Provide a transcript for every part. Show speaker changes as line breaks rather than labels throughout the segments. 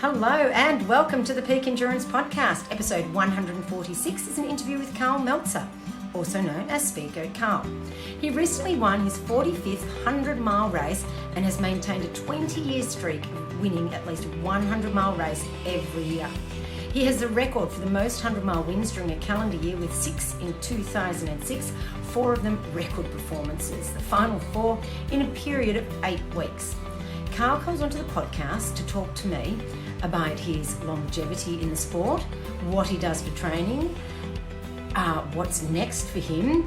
Hello and welcome to the Peak Endurance Podcast. Episode 146 is an interview with Karl Meltzer, also known as Speedgoat Karl. He recently won his 45th 100-mile race and has maintained a 20-year streak of winning at least 100-mile race every year. He has the record for the most 100-mile wins during a calendar year with 6 in 2006, 4 of them record performances, the final 4 in a period of 8 weeks. Karl comes onto the podcast to talk to me about his longevity in the sport, what he does for training, what's next for him,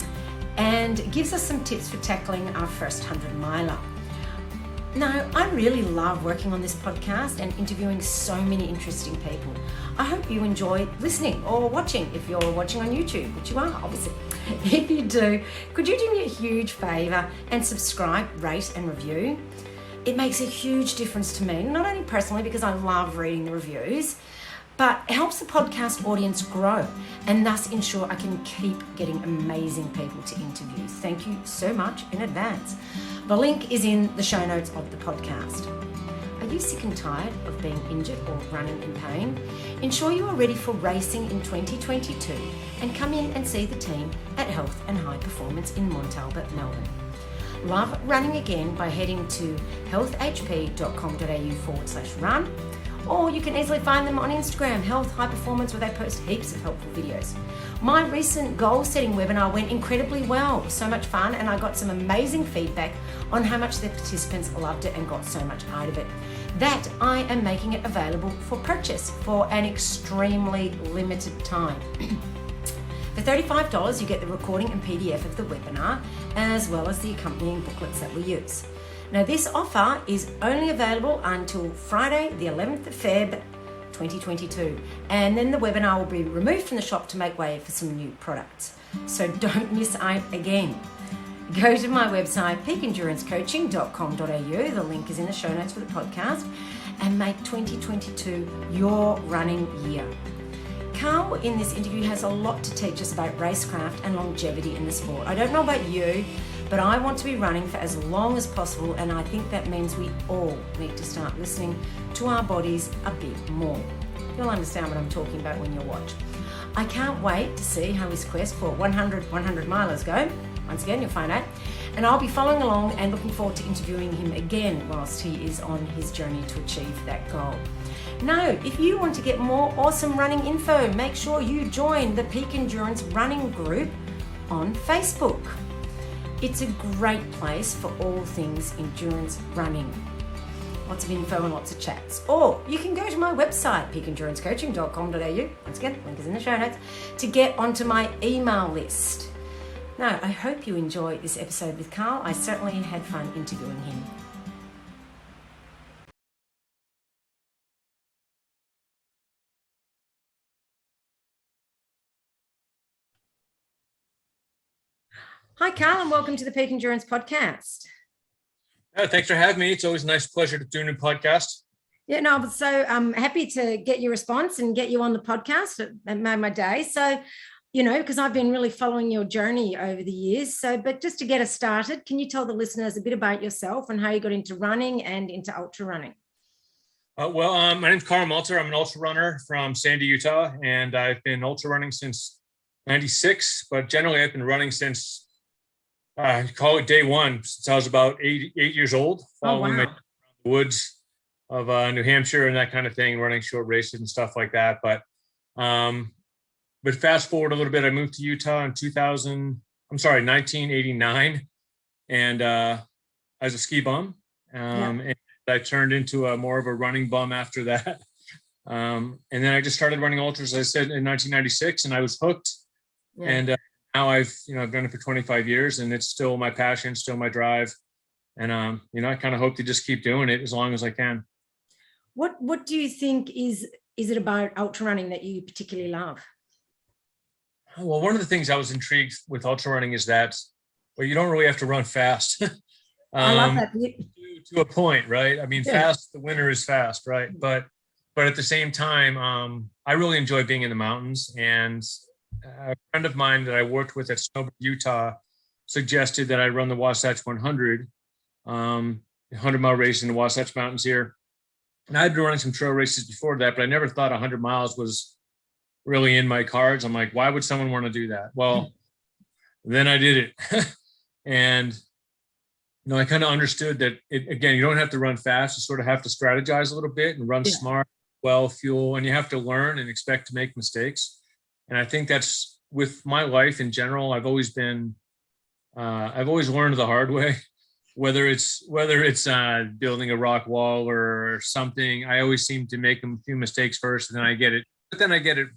and gives us some tips for tackling our first 100-miler. Now, I really love working on this podcast and interviewing so many interesting people. I hope you enjoy listening or watching if you're watching on YouTube, which you are, obviously. If you do, could you do me a huge favour and subscribe, rate and review? It makes a huge difference to me, not only personally because I love reading the reviews, but it helps the podcast audience grow and thus ensure I can keep getting amazing people to interview. Thank you so much in advance. The link is in the show notes of the podcast. Are you sick and tired of being injured or running in pain? Ensure you are ready for racing in 2022 and come in and see the team at Health and High Performance in Montalbert, Melbourne. Love running again by heading to healthhp.com.au/run, or you can easily find them on Instagram, Health High Performance, where they post heaps of helpful videos. My recent goal setting webinar went incredibly well, so much fun, and I got some amazing feedback on how much the participants loved it and got so much out of it. That I am making it available for purchase for an extremely limited time. For $35, you get the recording and PDF of the webinar, as well as the accompanying booklets that we use. Now, this offer is only available until Friday, the 11th of Feb, 2022, and then the webinar will be removed from the shop to make way for some new products. So don't miss out again. Go to my website, peakendurancecoaching.com.au. The link is in the show notes for the podcast, and make 2022 your running year. Karl in this interview has a lot to teach us about racecraft and longevity in the sport. I don't know about you, but I want to be running for as long as possible, and I think that means we all need to start listening to our bodies a bit more. You'll understand what I'm talking about when you watch. I can't wait to see how his quest for 100 milers go. Once again, you'll find out. And I'll be following along and looking forward to interviewing him again whilst he is on his journey to achieve that goal. Now, if you want to get more awesome running info, make sure you join the Peak Endurance Running Group on Facebook. It's a great place for all things endurance running. Lots of info and lots of chats. Or you can go to my website, peakendurancecoaching.com.au. Once again, link is in the show notes, to get onto my email list. Now, I hope you enjoy this episode with Karl. I certainly had fun interviewing him. Hi, Karl, and welcome to the Peak Endurance Podcast.
Thanks for having me. It's always a nice pleasure to do a new podcast.
Yeah, no, I was so happy to get your response and get you on the podcast. It made my day. So, because I've been really following your journey over the years. But just to get us started, can you tell the listeners a bit about yourself and how you got into running and into ultra running?
My name's Karl Meltzer. I'm an ultra runner from Sandy, Utah, and I've been ultra running since '96. But generally, I've been running since call it day one, since I was about eight years old, following my woods of New Hampshire and that kind of thing, running short races and stuff like that. But fast forward a little bit, I moved to Utah in 1989, and as a ski bum, and I turned into more of a running bum after that. And then I just started running ultras, as I said, in 1996, and I was hooked. Yeah. And now I've done it for 25 years, and it's still my passion, still my drive. And, I kind of hope to just keep doing it as long as I can.
What do you think is it about ultra running that you particularly love?
Well, one of the things I was intrigued with ultra running is that, you don't really have to run fast.
I love that.
To a point, right? I mean, fast, the winner is fast, right? But at the same time, I really enjoy being in the mountains, and a friend of mine that I worked with at Snowbird, Utah, suggested that I run the Wasatch 100, 100-mile race in the Wasatch Mountains here. And I'd been running some trail races before that, but I never thought 100 miles was really in my cards. I'm like, why would someone want to do that? Well, then I did it. And, I kind of understood that again, you don't have to run fast. You sort of have to strategize a little bit and run smart, well, fuel, and you have to learn and expect to make mistakes. And I think that's with my life in general. I've always learned the hard way, whether it's building a rock wall or something. I always seem to make a few mistakes first, and then I get it, but then I get it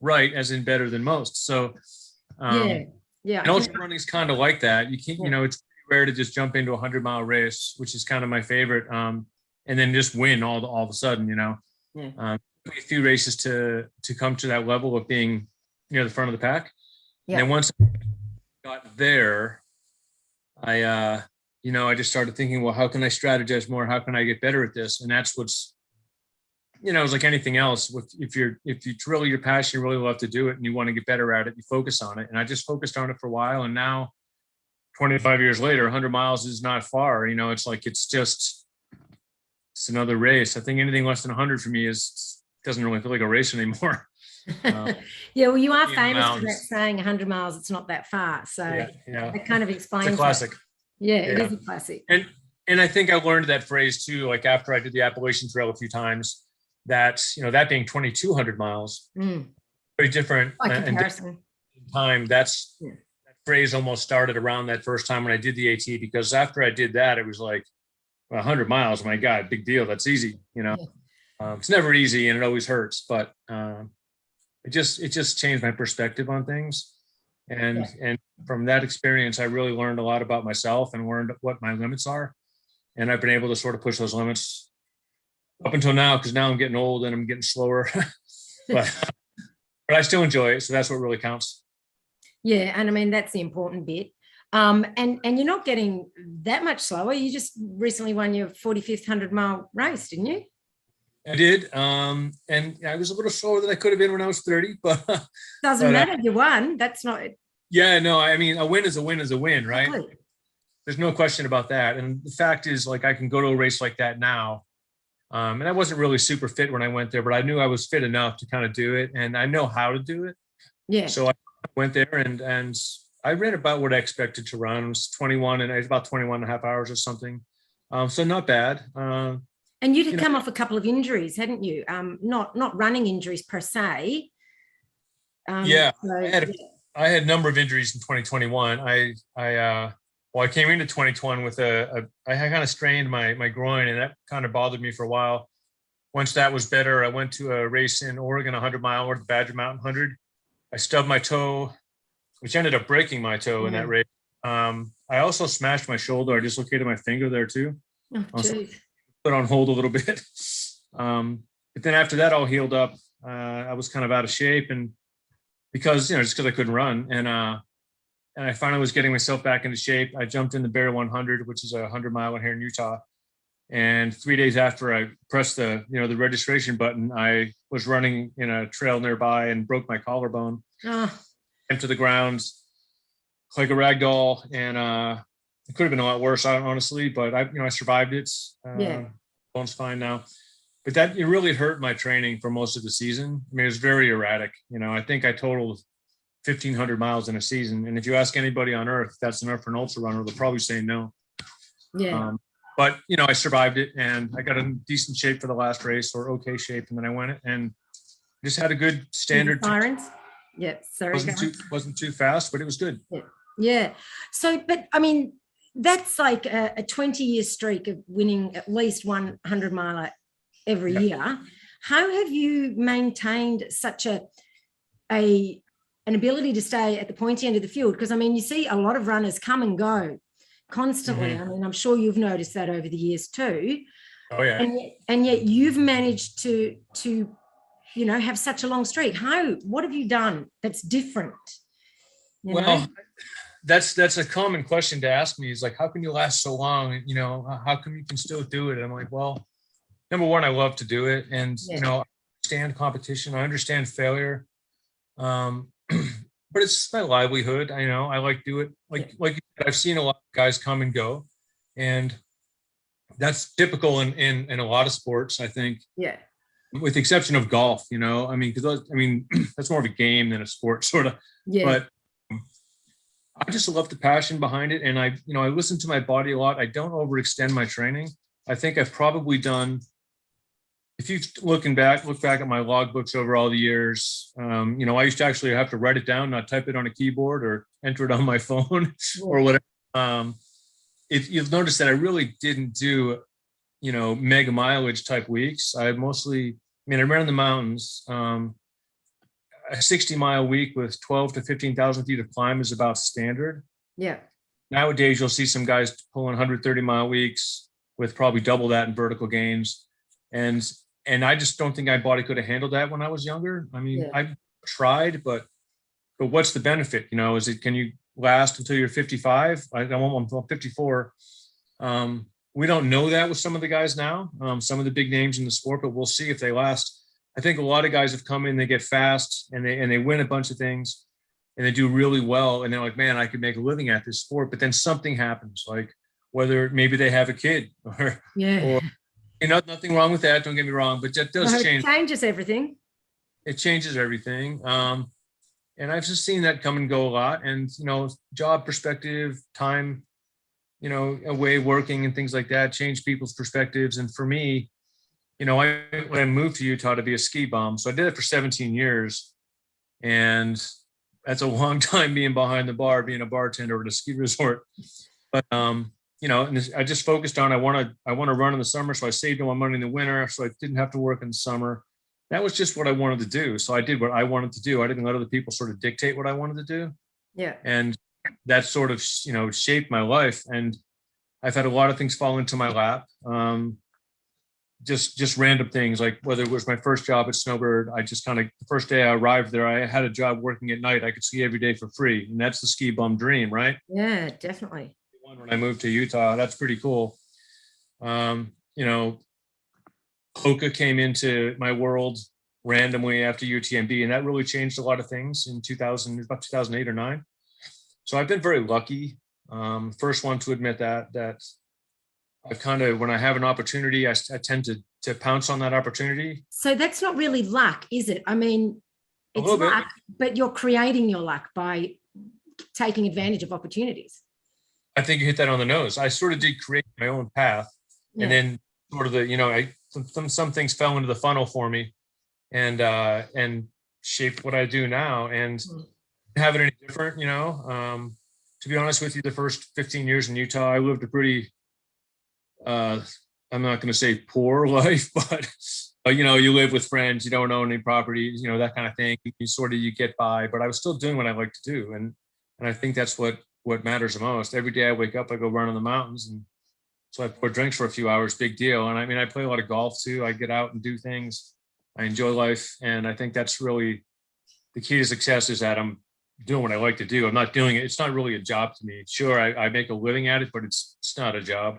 right, as in better than most. So, and ultra running is kind of like that. You can't, it's rare to just jump into a 100-mile race, which is kind of my favorite, and then just win all of a sudden. A few races to come to that level of being near the front of the pack. And then once I got there, I just started thinking, well, how can I strategize more? How can I get better at this? And that's what's, it's like anything else. If it's really your passion, you really love to do it and you want to get better at it, you focus on it. And I just focused on it for a while. And now 25 years later, 100 miles is not far. It's like, it's another race. I think anything less than 100 for me doesn't really feel like a race anymore.
Well, you are famous for that saying 100 miles, it's not that far. So that kind of explains
it's a classic.
It is a classic.
And I think I learned that phrase too, like after I did the Appalachian Trail a few times, that, that being 2,200 miles, very different
comparison.
Time. That phrase almost started around that first time when I did the AT, because after I did that, it was like, 100 miles, my God, big deal. That's easy. It's never easy and it always hurts, but it just changed my perspective on things. And from that experience, I really learned a lot about myself and learned what my limits are. And I've been able to sort of push those limits up until now, because now I'm getting old and I'm getting slower, but I still enjoy it. So that's what really counts.
Yeah. And I mean, that's the important bit. And you're not getting that much slower. You just recently won your 45th 100-mile race, didn't you?
I did. And I was a little slower than I could have been when I was 30, but
doesn't matter. You won. That's not.
Yeah, no, I mean, a win is a win is a win, right?
Exactly.
There's no question about that. And the fact is, like, I can go to a race like that now. And I wasn't really super fit when I went there, but I knew I was fit enough to kind of do it. And I know how to do it. Yeah. So I went there and I ran about what I expected to run. It was 21 and it was about 21 and a half hours or something. So not bad.
And you'd had come off a couple of injuries, hadn't you? Not running injuries per se.
I had a number of injuries in 2021. I came into 2021 with I kind of strained my groin, and that kind of bothered me for a while. Once that was better, I went to a race in Oregon, 100-mile, or the Badger Mountain 100. I stubbed my toe, which ended up breaking my toe in that race. I also smashed my shoulder. I dislocated my finger there too. Put on hold a little bit. But then after that all healed up, I was kind of out of shape, and just because I couldn't run. And I finally was getting myself back into shape. I jumped in the Bear 100, which is a 100-mile one here in Utah. And 3 days after I pressed the registration button, I was running in a trail nearby and broke my collarbone. Into the ground like a rag doll, and it could have been a lot worse, honestly, but I survived it. Bone's fine now, but it really hurt my training for most of the season. I mean, it was very erratic. I think I totaled 1,500 miles in a season, and if you ask anybody on earth if that's enough for an ultra runner, they'll probably say no. But I survived it, and I got in decent shape for the last race, or okay shape, and then I went and just had a good standard. Wasn't too fast, but it was good.
Yeah. So, but I mean, that's like a 20-year streak of winning at least 100-miler every year. How have you maintained such an ability to stay at the pointy end of the field? Because I mean, you see a lot of runners come and go constantly. I mean, I'm sure you've noticed that over the years too.
Oh yeah.
And yet you've managed to have such a long streak. What have you done that's different?
That's a common question to ask me, is like, how can you last so long? How come you can still do it? And I'm like, well, number one, I love to do it. And, I understand competition. I understand failure. But it's my livelihood. I like do it. Like you said, I've seen a lot of guys come and go, and That's typical in a lot of sports, I think.
Yeah.
With the exception of golf, I mean, that's more of a game than a sport, sort of.
Yeah.
But I just love the passion behind it, and I listen to my body a lot. I don't overextend my training. I think I've probably done. If you look back at my logbooks over all the years, I used to actually have to write it down, not type it on a keyboard or enter it on my phone or whatever. You'll notice that I really didn't do, mega mileage type weeks. I ran in the mountains. A 60-mile week with 12 to 15,000 feet of climb is about standard.
Yeah.
Nowadays, you'll see some guys pulling 130-mile weeks with probably double that in vertical gains. And I just don't think my body could have handled that when I was younger. I mean, I tried, but what's the benefit? Can you last until you're 55? I'm 54. We don't know that with some of the guys now, some of the big names in the sport, but we'll see if they last. I think a lot of guys have come in, they get fast and they win a bunch of things and they do really well. And they're like, man, I could make a living at this sport. But then something happens, like whether maybe they have a kid or nothing wrong with that. Don't get me wrong, but that does change.
It changes everything.
It changes everything. And I've just seen that come and go a lot. And, job perspective, time, away working and things like that change people's perspectives. And for me, when I moved to Utah to be a ski bum, so I did it for 17 years. And that's a long time being behind the bar, being a bartender at a ski resort. But, and I just focused on, I want to run in the summer. So I saved all my money in the winter. So I didn't have to work in the summer. That was just what I wanted to do. So I did what I wanted to do. I didn't let other people sort of dictate what I wanted to do.
Yeah.
And that sort of, shaped my life. And I've had a lot of things fall into my lap. Just random things, like whether it was my first job at Snowbird, I just the first day I arrived there, I had a job working at night. I could ski every day for free. And that's the ski bum dream, right?
Yeah, definitely.
When I moved to Utah, that's pretty cool. Hoka came into my world randomly after UTMB, and that really changed a lot of things in about 2008 or 9. So I've been very lucky. First one to admit that I've when I have an opportunity, I tend to pounce on that opportunity.
So that's not really luck, is it? I mean, it's luck, but you're creating your luck by taking advantage of opportunities.
I think you hit that on the nose. I sort of did create my own path, and then sort of some things fell into the funnel for me, and shaped what I do now. And have it any different, to be honest with you, the first 15 years in Utah, I lived a pretty, I'm not going to say poor life, but you live with friends, you don't own any properties, that kind of thing. You get by, but I was still doing what I like to do. And I think that's what matters the most. Every day I wake up, I go run in the mountains, and so I pour drinks for a few hours, big deal. And I mean, I play a lot of golf too. I get out and do things. I enjoy life. And I think that's really the key to success, is that I'm doing what I like to do. I'm not doing it. It's not really a job to me. Sure, I make a living at it, but it's not a job.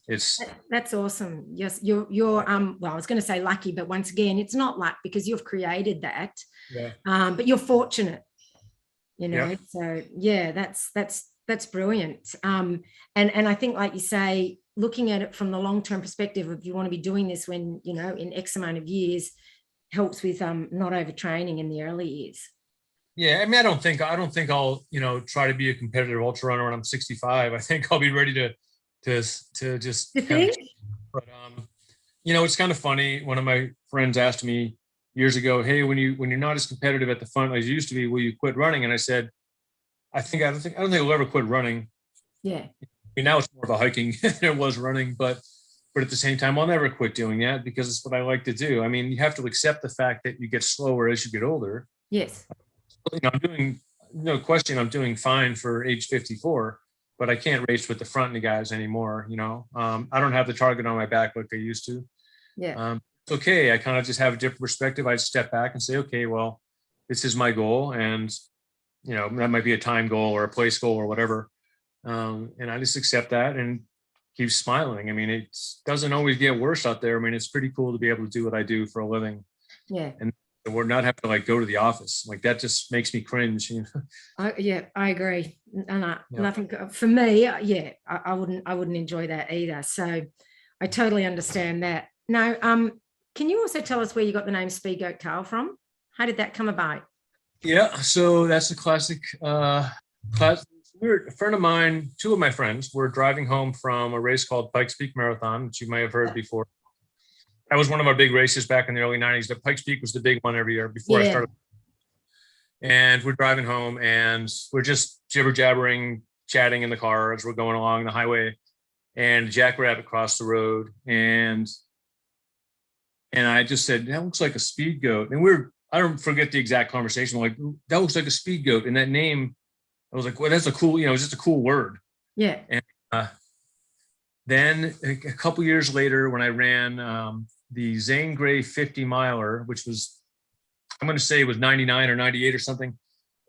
That's awesome. Yes, you're well, I was going to say lucky, but once again, it's not luck because you've created that.
Yeah.
But you're fortunate,
Yeah.
So yeah, that's brilliant. And I think, like you say, looking at it from the long-term perspective of you want to be doing this when, in X amount of years, helps with not overtraining in the early years.
Yeah, I mean, I don't think I'll try to be a competitive ultra runner when I'm 65. I think I'll be ready to just. But it's kind of funny. One of my friends asked me years ago, "Hey, when you're not as competitive at the front as you used to be, will you quit running?" And I said, I don't think I'll ever quit running.
Yeah.
I mean, now it's more of a hiking than it was running, but at the same time, I'll never quit doing that because it's what I like to do. I mean, you have to accept the fact that you get slower as you get older.
Yes.
I'm doing, no question, I'm doing fine for age 54, but I can't race with the front of the guys anymore. I don't have the target on my back like I used to.
Yeah.
It's okay. I kind of just have a different perspective. I'd step back and say, okay, well, this is my goal. And, that might be a time goal or a place goal or whatever. And I just accept that and keep smiling. I mean, it doesn't always get worse out there. I mean, it's pretty cool to be able to do what I do for a living.
Yeah.
And we're not having to go to the office. Like, that just makes me cringe.
I agree. And nothing for me. Yeah, I wouldn't enjoy that either. So I totally understand that. Now, can you also tell us where you got the name Speedgoat Karl from? How did that come about?
Yeah, so that's a classic. A friend of mine, two of my friends were driving home from a race called Pikes Peak Marathon, which you may have heard before. That was one of our big races back in the early 90s. The Pikes Peak was the big one every year before I started. And we're driving home and we're just jibber jabbering, chatting in the car as we're going along the highway, and a jackrabbit crossed the road. And I just said, that looks like a speed goat. And I don't forget the exact conversation. We're like, that looks like a speed goat. And that name, I was like, well, that's a cool, it's just a cool word.
Yeah.
And then a couple years later, when I ran the Zane Grey 50 miler, which was, I'm going to say it was 99 or 98 or something.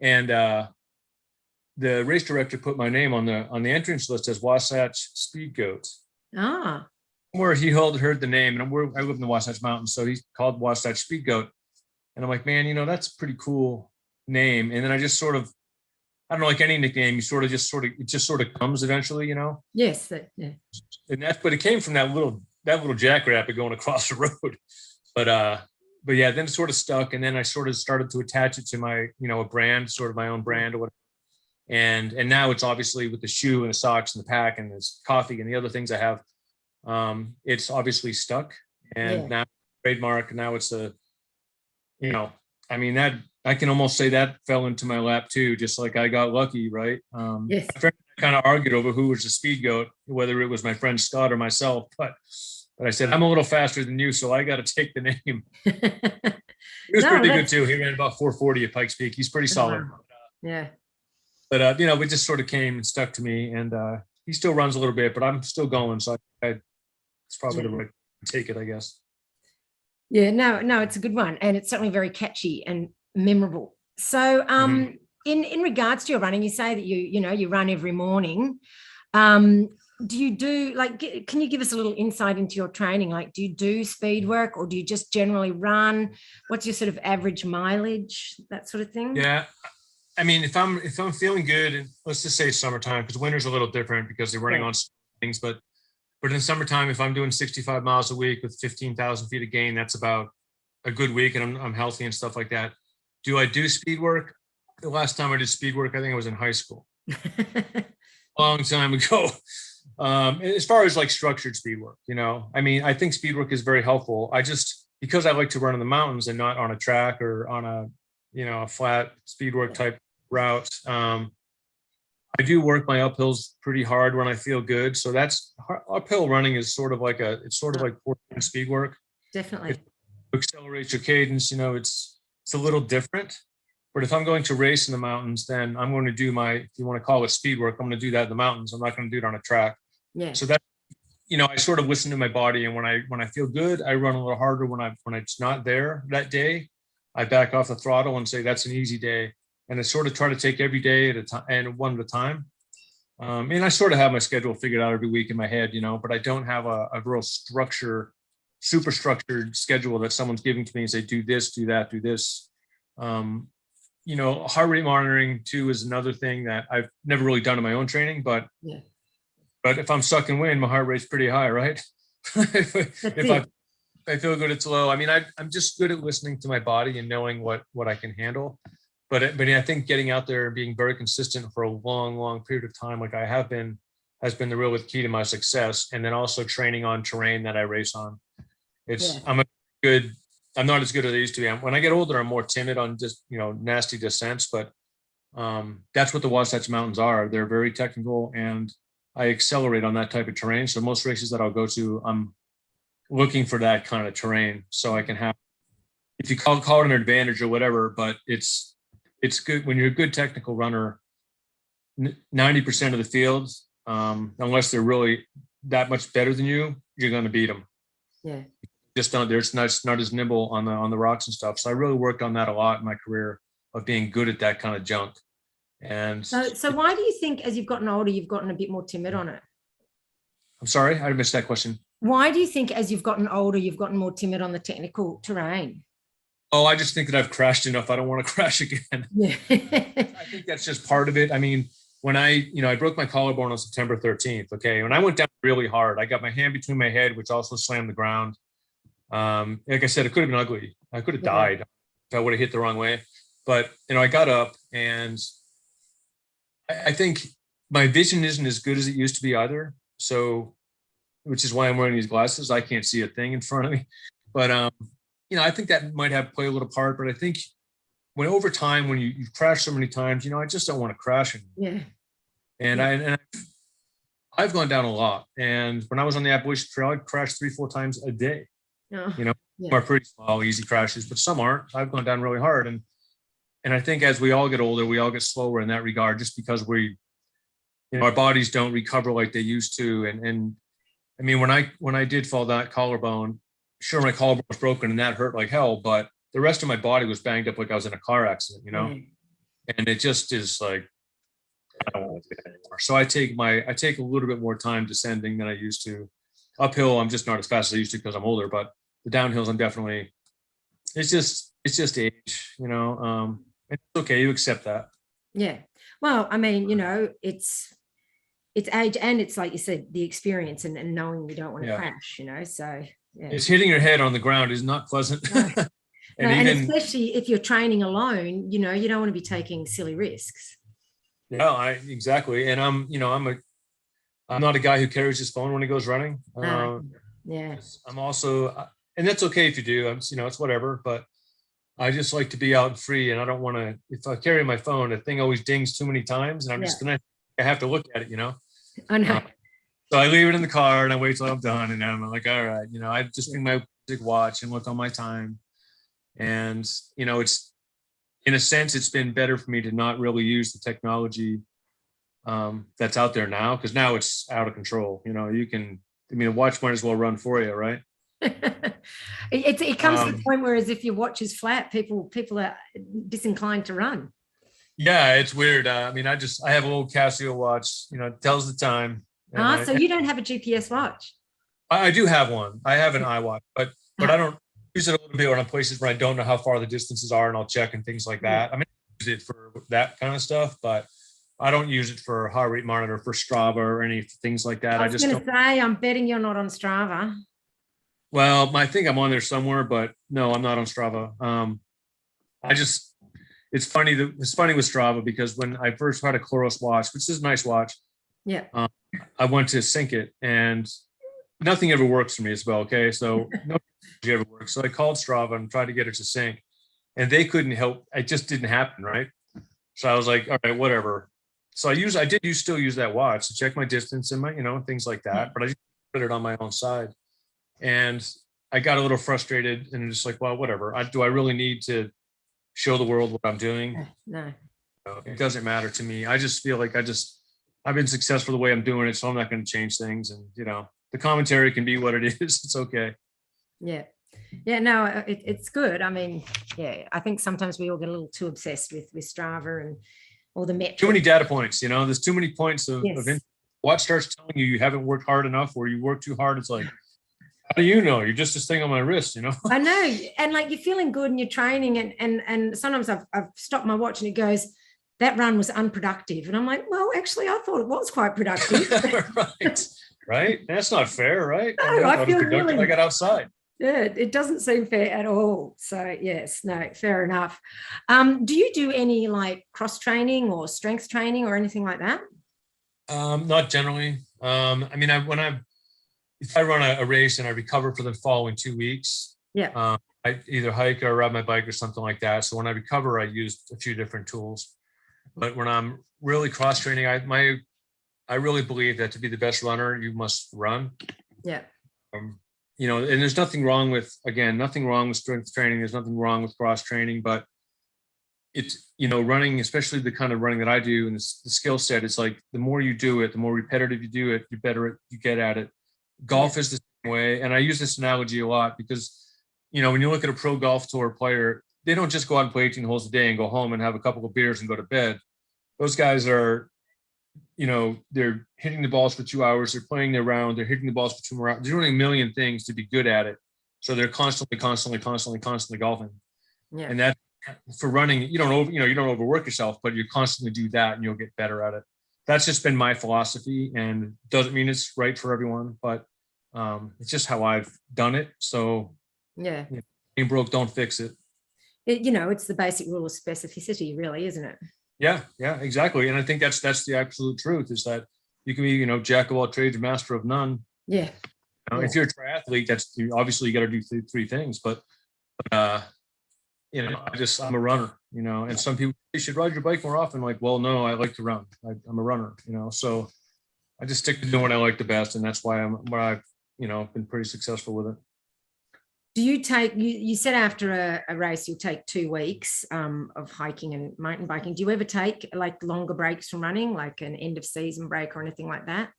And the race director put my name on the entrance list as Wasatch Speed Goat.
Ah.
Where he heard the name, and I live in the Wasatch Mountains, so he called Wasatch Speed Goat. And I'm like, man, that's a pretty cool name. And then I just sort of, I don't know, like any nickname, it just comes eventually,
Yes. Yeah.
And but it came from that little jackrabbit going across the road. But yeah, then it sort of stuck, and then I sort of started to attach it to my, a brand, sort of my own brand or whatever. And now it's obviously with the shoe and the socks and the pack and this coffee and the other things I have, it's obviously stuck. And now trademark. Now it's that I can almost say that fell into my lap too, just like I got lucky, right?
Yes.
My friend kind of argued over who was the speed goat, whether it was my friend Scott or myself, but I said, I'm a little faster than you, so I got to take the name. He was pretty good too. He ran about 440 at Pikes Peak. He's pretty solid.
Yeah.
But it just sort of came and stuck to me, and he still runs a little bit, but I'm still going, so it's probably the right take it, I guess. Yeah,
no, it's a good one, and it's certainly very catchy and memorable. So, in regards to your running, you say that you run every morning. Do you do, can you give us a little insight into your training? Like, do you do speed work, or do you just generally run? What's your sort of average mileage, that sort of thing?
Yeah. I mean, if I'm feeling good, and let's just say summertime, because winter's a little different because they're running on things, but in summertime, if I'm doing 65 miles a week with 15,000 feet of gain, that's about a good week, and I'm healthy and stuff like that. Do I do speed work? The last time I did speed work, I think I was in high school. Long time ago. As far as like structured speed work, I think speed work is very helpful. Because I like to run in the mountains and not on a track or on a flat speed work type route. I do work my uphills pretty hard when I feel good. So that's uphill running is sort of like speed work.
Definitely.
It accelerates your cadence. It's a little different. But if I'm going to race in the mountains, then I'm going to do if you want to call it speed work, I'm going to do that in the mountains. I'm not going to do it on a track.
Yeah.
So that, I sort of listen to my body, and when I feel good, I run a little harder. When it's not there that day, I back off the throttle and say that's an easy day. And I sort of try to take every day at a time and one at a time. And I sort of have my schedule figured out every week in my head, but I don't have a real super structured schedule that someone's giving to me and say, do this, do that, do this. Heart rate monitoring too is another thing that I've never really done in my own training, but if I'm sucking wind, my heart rate's pretty high, right? if I feel good, it's low. I mean, I'm just good at listening to my body and knowing what I can handle. But I think getting out there and being very consistent for a long, long period of time, like I have been, has been the real key to my success. And then also training on terrain that I race on. I'm not as good as I used to be. When I get older, I'm more timid on just, nasty descents, but that's what the Wasatch Mountains are. They're very technical, and I accelerate on that type of terrain. So most races that I'll go to, I'm looking for that kind of terrain so I can have, if you call it an advantage or whatever, but it's good when you're a good technical runner. 90% of the fields, unless they're really that much better than you, you're going to beat them.
Yeah.
Just don't. There's not as nimble on the rocks and stuff. So I really worked on that a lot in my career, of being good at that kind of junk. And
so why do you think as you've gotten older, you've gotten a bit more timid on it?
I'm sorry, I missed that question.
Why do you think as you've gotten older, you've gotten more timid on the technical terrain?
Oh, I just think that I've crashed enough. I don't want to crash again.
Yeah.
I think that's just part of it. I mean, when I broke my collarbone on September 13th. Okay. When I went down really hard, I got my hand between my head, which also slammed the ground. Like I said, it could have been ugly. I could have died if I would have hit the wrong way. But, I got up, and I think my vision isn't as good as it used to be either. So, which is why I'm wearing these glasses. I can't see a thing in front of me. But, I think that might have played a little part. But I think when over time, when you've crashed so many times, I just don't want to crash anymore.
Yeah.
And I've gone down a lot. And when I was on the Appalachian Trail, I'd crash 3-4 times a day.
Oh,
Are pretty small, easy crashes, but some aren't. I've gone down really hard. And I think as we all get older, we all get slower in that regard, just because our bodies don't recover like they used to. And I mean, when I did fall that collarbone, sure, my collarbone was broken and that hurt like hell, but the rest of my body was banged up like I was in a car accident, and it just is like, I don't want to do that anymore. So I take a little bit more time descending than I used to. Uphill, I'm just not as fast as I used to because I'm older, but the downhills, I'm definitely, it's just age, it's okay. You accept that.
Yeah. Well, I mean, it's age, and it's like you said, the experience and knowing you don't want to crash, so yeah.
It's hitting your head on the ground is not pleasant.
No. And especially if you're training alone, you don't want to be taking silly risks.
Yeah, exactly. And I'm not a guy who carries his phone when he goes running.
Yeah.
I'm also, and that's okay if you do. It's whatever. But I just like to be out and free, and I don't want to. If I carry my phone, the thing always dings too many times, and I have to look at it.
I know.
So I leave it in the car and I wait till I'm done, and I'm like, all right, I just bring my music, watch, and look on my time. And it's, in a sense, it's been better for me to not really use the technology that's out there now, because now it's out of control. A watch might as well run for you, right?
It comes to the point whereas if your watch is flat, people are disinclined to run.
Yeah, it's weird. I have a little Casio watch, it tells the time.
So you don't have a GPS watch?
I do have one. I have an iWatch, but I don't use it a little bit when I'm places where I don't know how far the distances are, and I'll check and things like that. I use it for that kind of stuff, but I don't use it for heart rate monitor, for Strava, or any things like that.
I was going to say, I'm betting you're not on Strava.
Well, I think I'm on there somewhere, but no, I'm not on Strava. It's funny. It's funny with Strava, because when I first had a Chloros watch, which is a nice watch, I went to sync it, and nothing ever works for me as well. Okay, so no ever works. So I called Strava and tried to get it to sync, and they couldn't help. It just didn't happen, right? So I was like, all right, whatever. So I still use that watch to check my distance and my, things like that. But I just put it on my own side. And I got a little frustrated and just like, well, whatever. Do I really need to show the world what I'm doing?
No.
It doesn't matter to me. I just feel like I've been successful the way I'm doing it, so I'm not going to change things. And, the commentary can be what it is. It's okay.
Yeah. Yeah, no, it's good. I mean, yeah, I think sometimes we all get a little too obsessed with Strava and all the metrics.
Too many data points, there's too many points of watch starts telling you haven't worked hard enough, or you work too hard. It's like, how do you know? You're just this thing on my wrist,
I know. And like, you're feeling good and you're training, and sometimes I've stopped my watch and it goes, that run was unproductive. And I'm like, well, actually, I thought it was quite productive.
Right. That's not fair, right?
No, I feel really,
I got outside.
Yeah, it doesn't seem fair at all. So yes, no, fair enough. Do you do any like cross training or strength training or anything like that?
Not generally. If I run a race and I recover for the following 2 weeks, I either hike or ride my bike or something like that. So when I recover, I use a few different tools. But when I'm really cross training, I really believe that to be the best runner, you must run.
Yeah.
And there's nothing wrong with strength training. There's nothing wrong with cross training, but it's, running, especially the kind of running that I do, and the skill set, it's like the more you do it, the more repetitive you do it, the better you get at it. Golf is the same way. And I use this analogy a lot because, when you look at a pro golf tour player, they don't just go out and play 18 holes a day and go home and have a couple of beers and go to bed. Those guys are, they're hitting the balls for 2 hours. They're playing their round. They're hitting the balls for 2 more hours. They're doing a million things to be good at it. So they're constantly golfing.
Yeah.
And that, for running, you don't overwork yourself, but you constantly do that and you'll get better at it. that's just been my philosophy, and doesn't mean it's right for everyone, but it's just how I've done it. So
Yeah.
ain't broke, don't fix it.
It's the basic rule of specificity, really, isn't it?
Yeah, exactly. And I think that's the absolute truth, is that you can be, jack of all trades, master of none.
Yeah.
If you're a triathlete, that's obviously you got to do three things. But I'm a runner, and some people, you should ride your bike more often. Like, well, no, I like to run. I'm a runner, so I just stick to doing what I like the best, and that's why I've been pretty successful with it.
Do you take, you said after a race, you'll take 2 weeks of hiking and mountain biking. Do you ever take like longer breaks from running, like an end of season break or anything like that?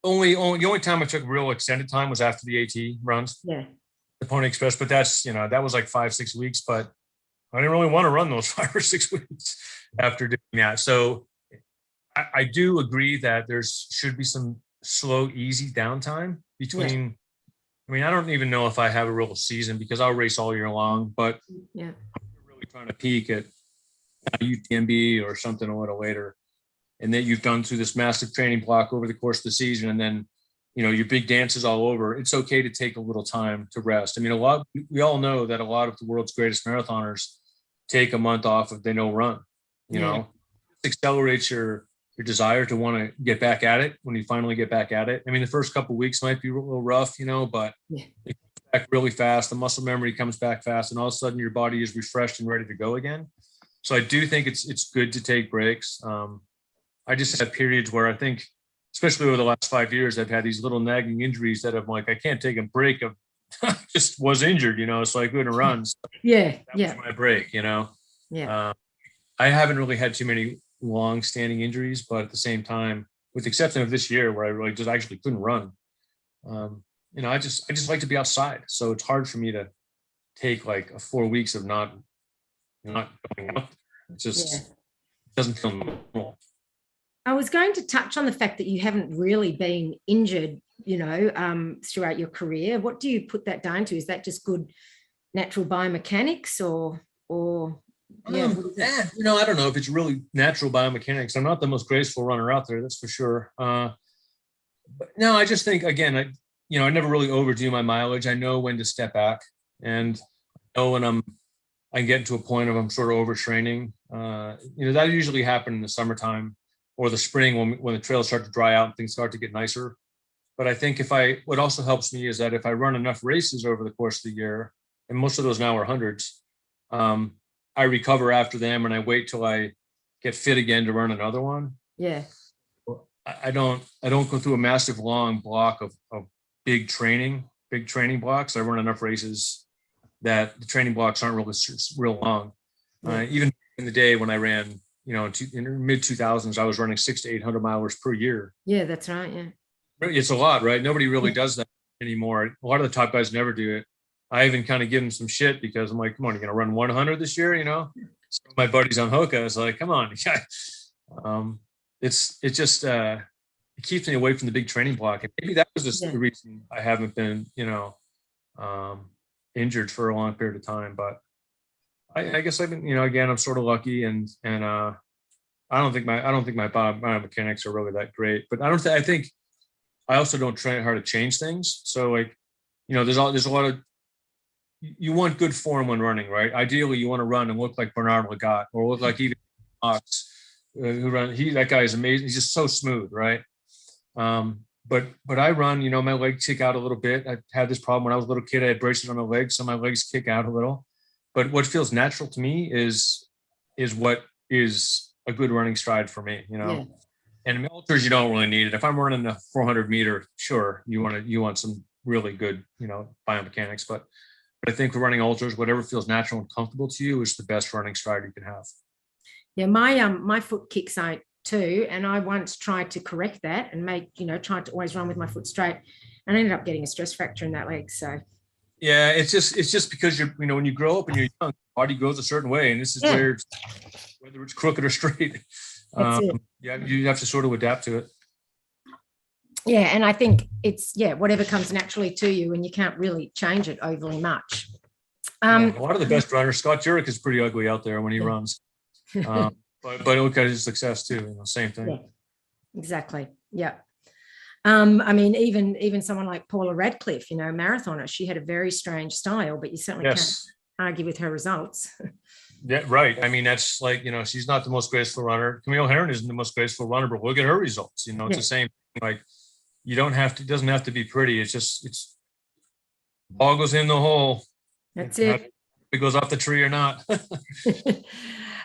Only the only time I took real extended time was after the AT runs.
Yeah.
The Pony Express, but that's, that was like 5-6 weeks, but I didn't really want to run those 5 or 6 weeks after doing that. So I do agree that there should be some slow, easy downtime between. I mean, I don't even know if I have a real season, because I'll race all year long, but
yeah,
I'm really trying to peak at UTMB or something a little later. And then you've done through this massive training block over the course of the season, and then, your big dances all over. It's okay to take a little time to rest. I mean, we all know that a lot of the world's greatest marathoners take a month off if they don't run. It accelerates your desire to want to get back at it when you finally get back at it. I mean, the first couple of weeks might be a little rough, but it comes back really fast. The muscle memory comes back fast, and all of a sudden your body is refreshed and ready to go again. So I do think it's good to take breaks. I just had periods where I think, especially over the last 5 years, I've had these little nagging injuries that I'm like, I can't take a break. I just was injured, so I couldn't run. So
that
was my break, I haven't really had too many long-standing injuries, but at the same time, with the exception of this year where I really just actually couldn't run, I just like to be outside. So it's hard for me to take like 4 weeks of not going out. It just doesn't feel normal.
I was going to touch on the fact that you haven't really been injured, throughout your career. What do you put that down to? Is that just good natural biomechanics or?
I don't know if it's really natural biomechanics. I'm not the most graceful runner out there, that's for sure. But no, I just think, again, I never really overdo my mileage. I know when to step back, and I know when I get to a point of I'm sort of overtraining. That usually happens in the summertime or the spring when the trails start to dry out and things start to get nicer. But I think what also helps me is that if I run enough races over the course of the year, and most of those now are hundreds, I recover after them, and I wait till I get fit again to run another one.
Yeah.
I don't go through a massive long block of big training blocks. I run enough races that the training blocks aren't real long. Even in the day when I ran, in mid 2000s, I was running 600 to 800 miles per year.
Yeah, that's right. Yeah.
It's a lot, right? Nobody really does that anymore. A lot of the top guys never do it. I even kind of give them some shit because I'm like, come on, you're going to run 100 this year, So my buddies on Hoka, I was like, come on. It's just, it keeps me away from the big training block. And maybe that was the reason I haven't been, injured for a long period of time. But I guess I've been, again, I'm sort of lucky, and I don't think my biomechanics are really that great. But I think I also don't try hard to change things. So like, there's a lot of, you want good form when running, right? Ideally, you want to run and look like Bernard Lagat, or look like even Ox, who run. That guy is amazing. He's just so smooth, right? But I run. My legs kick out a little bit. I had this problem when I was a little kid. I had braces on my legs, so my legs kick out a little. But what feels natural to me is what is a good running stride for me. And in ultras, you don't really need it. If I'm running a 400 meter, sure, you want some really good, biomechanics, but I think for running ultras, whatever feels natural and comfortable to you is the best running stride you can have.
Yeah, my foot kicks out too, and I once tried to correct that and tried to always run with my foot straight, and I ended up getting a stress fracture in that leg. So
yeah, it's just because when you grow up and you're young, your body goes a certain way, and this is where whether it's crooked or straight, you have to sort of adapt to it.
Yeah, and I think it's whatever comes naturally to you, and you can't really change it overly much.
A lot of the best runners, Scott Jurek is pretty ugly out there when he runs. but look at his success too. Same thing.
Yeah, exactly. Yeah. I mean, even someone like Paula Radcliffe, marathoner, she had a very strange style, but you certainly can't argue with her results.
Yeah, right. I mean, that's like, she's not the most graceful runner. Camille Herron isn't the most graceful runner, but look at her results. It's the same thing. Like, it doesn't have to be pretty. It's ball goes in the hole.
That's it.
If it goes off the tree or not.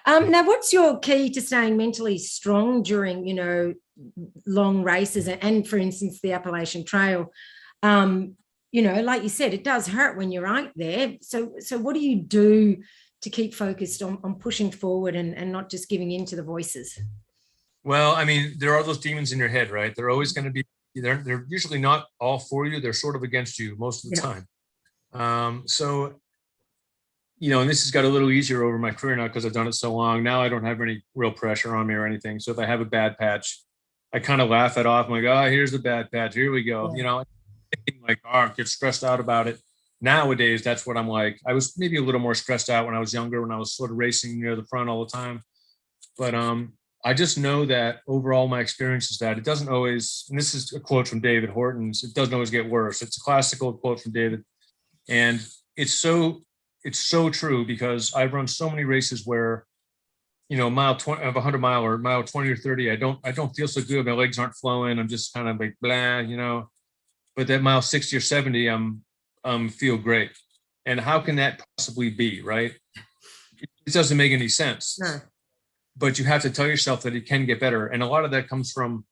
Now, what's your key to staying mentally strong during, long races and for instance, the Appalachian Trail? Like you said, it does hurt when you're out there. So what do you do to keep focused on pushing forward and not just giving in to the voices?
Well, I mean, there are those demons in your head, right? They're always going to be, they're usually not all for you. They're sort of against you most of the time. So, and this has got a little easier over my career now because I've done it so long. Now I don't have any real pressure on me or anything. So if I have a bad patch, I kind of laugh it off. I'm like, oh, here's the bad patch. Here we go. Like, get stressed out about it. Nowadays, that's what I'm like. I was maybe a little more stressed out when I was younger, when I was sort of racing near the front all the time. But I just know that overall my experience is that it doesn't always, and this is a quote from David Hortons, it doesn't always get worse. It's a classical quote from David. And it's so true because I've run so many races where, mile 20 of 100 mile or mile 20 or 30, I don't feel so good. My legs aren't flowing. I'm just kind of like, blah, but that mile 60 or 70, I'm feel great. And how can that possibly be, right? It doesn't make any sense.
No.
But you have to tell yourself that it can get better. And a lot of that comes from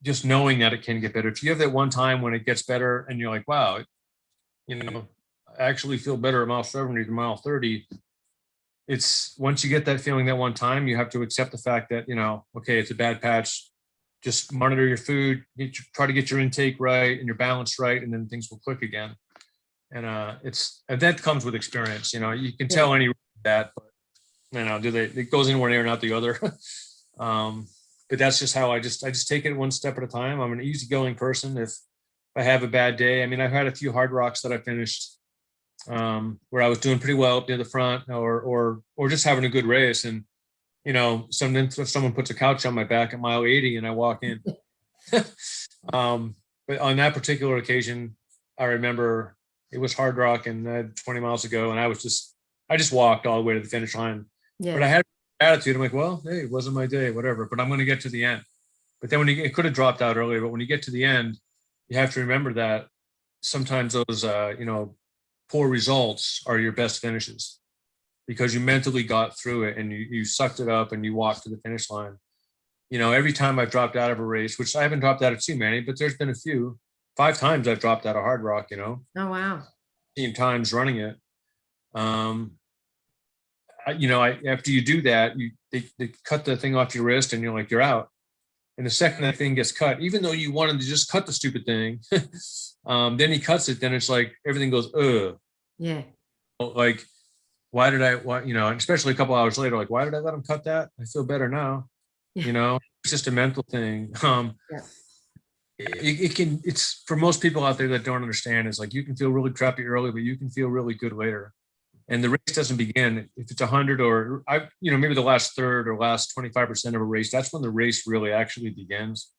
just knowing that it can get better. If you have that one time when it gets better and you're like, wow, I actually feel better at mile 70 to mile 30. It's once you get that feeling that one time, you have to accept the fact that, okay, it's a bad patch. Just monitor your food, try to get your intake right and your balance right, and then things will click again. And that comes with experience. You can tell any that, but it goes in one ear and out the other. But that's just how I just take it one step at a time. I'm an easygoing person. If I have a bad day, I mean, I've had a few hard rocks that I finished where I was doing pretty well up near the front, or just having a good race, and someone puts a couch on my back at mile 80 and I walk in. But on that particular occasion, I remember it was hard rock and 20 miles ago, and I just walked all the way to the finish line. Yeah. But I had attitude. I'm like, well, hey, it wasn't my day, whatever, but I'm going to get to the end. But then it could have dropped out earlier, but when you get to the end, you have to remember that sometimes those, poor results are your best finishes because you mentally got through it and you sucked it up and you walked to the finish line. Every time I've dropped out of a race, which I haven't dropped out of too many, but there's been a few, 5 times I've dropped out of hard rock,
Oh, wow.
15 times running it. After you do that, they cut the thing off your wrist and you're like, you're out. And the second that thing gets cut, even though you wanted to just cut the stupid thing, then he cuts it. Then it's like everything goes, ugh.
Yeah.
Like, especially a couple hours later, like, why did I let him cut that? I feel better now. Yeah. It's just a mental thing. It's for most people out there that don't understand, it's like you can feel really crappy early, but you can feel really good later. And the race doesn't begin if it's 100 or maybe the last third or last 25% of a race. That's when the race really actually begins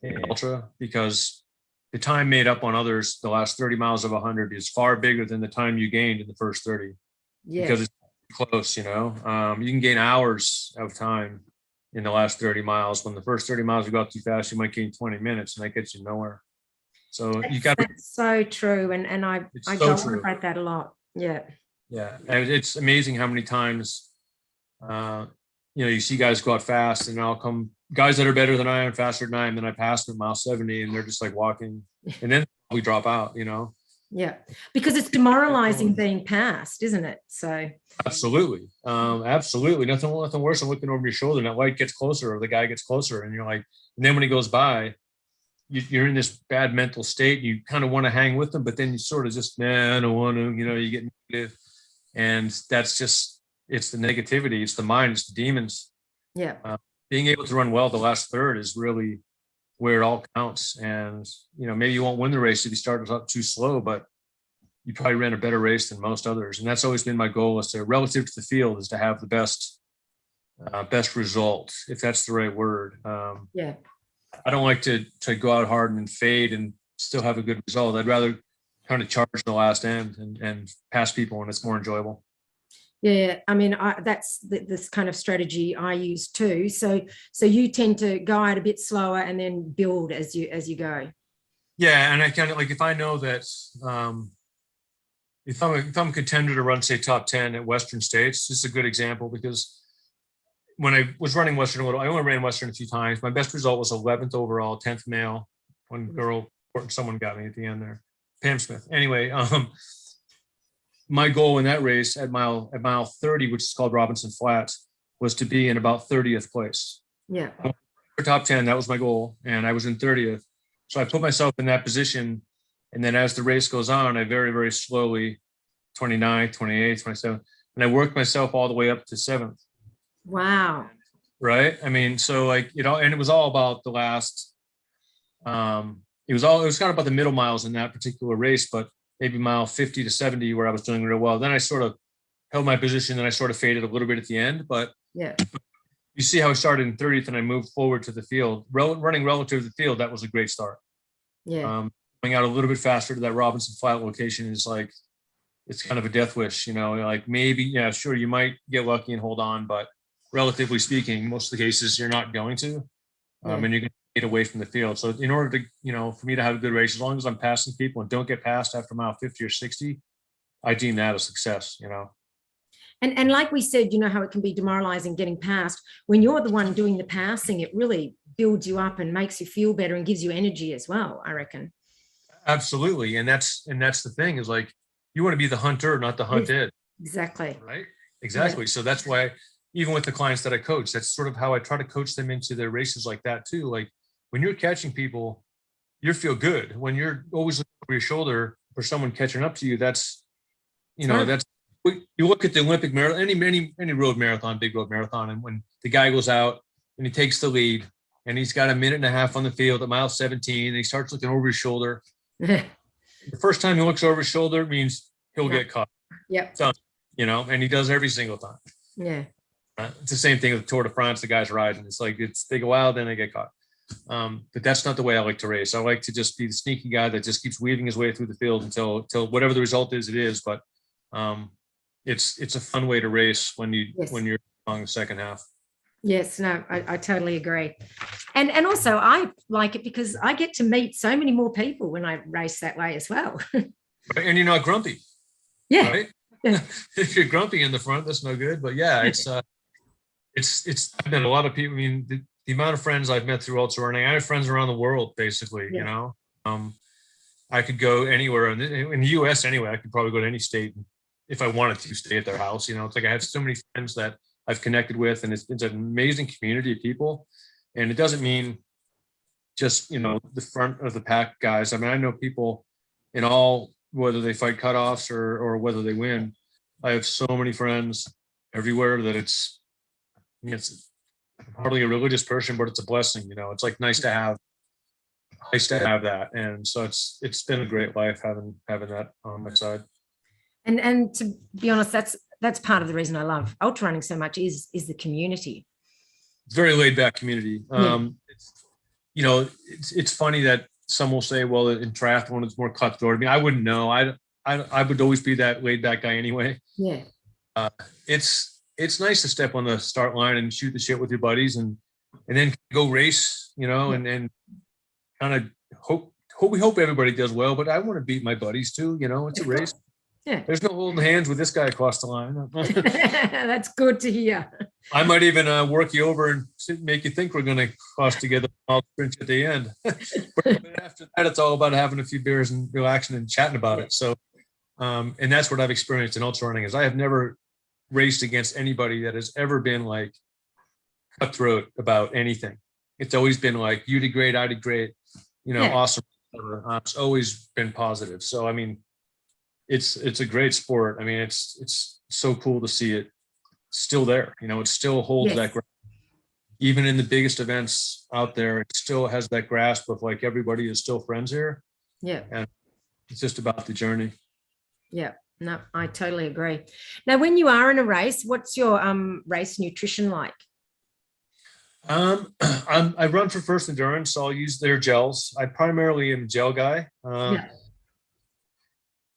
in ultra, because the time made up on others, the last 30 miles of 100 is far bigger than the time you gained in the first 30. Yeah. Because it's close, you can gain hours of time in the last 30 miles. When the first 30 miles you go up too fast, you might gain 20 minutes and that gets you nowhere. So that's
so true. And I go on about that a lot. Yeah.
Yeah. And it's amazing how many times, you see guys go out fast and I'll come guys that are better than I am, faster than I am, then I pass them at mile 70 and they're just like walking and then we drop out,
Yeah. Because it's demoralizing being passed, isn't it? So
absolutely. Absolutely. Nothing worse than looking over your shoulder and that light gets closer or the guy gets closer and you're like, and then when he goes by, you're in this bad mental state. You kind of want to hang with them, but then you sort of just, I don't want to, you get negative. And that's just, it's the negativity. It's the mind, it's the demons.
Yeah.
Being able to run well the last third is really where it all counts. And, maybe you won't win the race if you start up too slow, but you probably ran a better race than most others. And that's always been my goal, is to, relative to the field, is to have the best best result, if that's the right word.
Yeah.
I don't like to go out hard and fade and still have a good result. I'd rather kind of charge the last end and pass people when it's more enjoyable.
Yeah, I mean, that's this kind of strategy I use too. So you tend to go out a bit slower and then build as you go.
Yeah, and I kind of like, if I know that if I'm a contender to run, say, top 10 at Western States, this is a good example, because when I was running Western a little, I only ran Western a few times. My best result was 11th overall, 10th male. One girl, someone got me at the end there, Pam Smith. Anyway, my goal in that race at mile 30, which is called Robinson Flats, was to be in about 30th place.
Yeah.
For top 10, that was my goal, and I was in 30th. So I put myself in that position, and then as the race goes on, I very, very slowly, 29th, 28th, 27th, and I worked myself all the way up to 7th.
Wow.
Right. I mean, so like, and it was all about the last, it was kind of about the middle miles in that particular race, but maybe mile 50 to 70 where I was doing real well. Then I sort of held my position, and I sort of faded a little bit at the end, but
yeah,
you see how I started in 30th and I moved forward to the field, running relative to the field. That was a great start.
Yeah.
Going out a little bit faster to that Robinson Flat location is like, it's kind of a death wish, like maybe, yeah, sure, you might get lucky and hold on, but relatively speaking, most of the cases you're not going to, and you're going to get away from the field. So in order to, for me to have a good race, as long as I'm passing people and don't get passed after mile 50 or 60, I deem that a success,
And like we said, how it can be demoralizing getting past. When you're the one doing the passing, it really builds you up and makes you feel better and gives you energy as well, I reckon.
Absolutely. And that's the thing, is like, you want to be the hunter, not the hunted.
Exactly.
Right. Exactly. Yeah. So that's why, even with the clients that I coach, that's sort of how I try to coach them into their races like that too. Like, when you're catching people, you feel good. When you're always looking over your shoulder for someone catching up to you, that's, that's, you look at the Olympic marathon, any road marathon, big road marathon, and when the guy goes out and he takes the lead and he's got a minute and a half on the field at mile 17, and he starts looking over his shoulder. The first time he looks over his shoulder means he'll get caught.
Yep.
So, and he does every single time.
Yeah.
It's the same thing with Tour de France. The guys riding, it's like, they go out, then they get caught. But that's not the way I like to race. I like to just be the sneaky guy that just keeps weaving his way through the field until whatever the result is, it is. But it's a fun way to race when you're on the second half.
Yes, no, I totally agree. And also I like it because I get to meet so many more people when I race that way as well.
And you're not grumpy.
Yeah.
Right? Yeah. If you're grumpy in the front, that's no good. But yeah, it's I've met a lot of people. I mean, the amount of friends I've met through ultra running, I have friends around the world, basically, I could go anywhere in the US anyway. I could probably go to any state if I wanted to stay at their house. It's like I have so many friends that I've connected with, and it's an amazing community of people. And it doesn't mean just, the front of the pack guys. I mean, I know people in all, whether they fight cutoffs or whether they win. I have so many friends everywhere that it's hardly a religious person, but it's a blessing. It's like nice to have that. And so it's been a great life having that on my side.
And to be honest, that's part of the reason I love ultra running so much is the community.
It's a very laid back community. It's funny that some will say, well, in triathlon it's more cutthroat. I mean, I wouldn't know. I would always be that laid back guy anyway.
Yeah.
It's nice to step on the start line and shoot the shit with your buddies and then go race, and kind of hope everybody does well, but I want to beat my buddies too. It's a race.
Yeah.
There's no holding hands with this guy across the line.
That's good to hear.
I might even work you over and make you think we're going to cross together at the end. But after that, it's all about having a few beers and relaxing and chatting about it. So, and that's what I've experienced in ultra running is I have never raced against anybody that has ever been like cutthroat about anything. It's always been like, you did great, I did great, awesome. It's always been positive. So, I mean, it's a great sport. I mean, it's so cool to see it still there. It still holds that grasp. Even in the biggest events out there, it still has that grasp of like everybody is still friends here.
Yeah.
And it's just about the journey.
Yeah. No, I totally agree. Now, when you are in a race, what's your race nutrition like?
I run for First Endurance, so I'll use their gels. I primarily am a gel guy.
Yeah.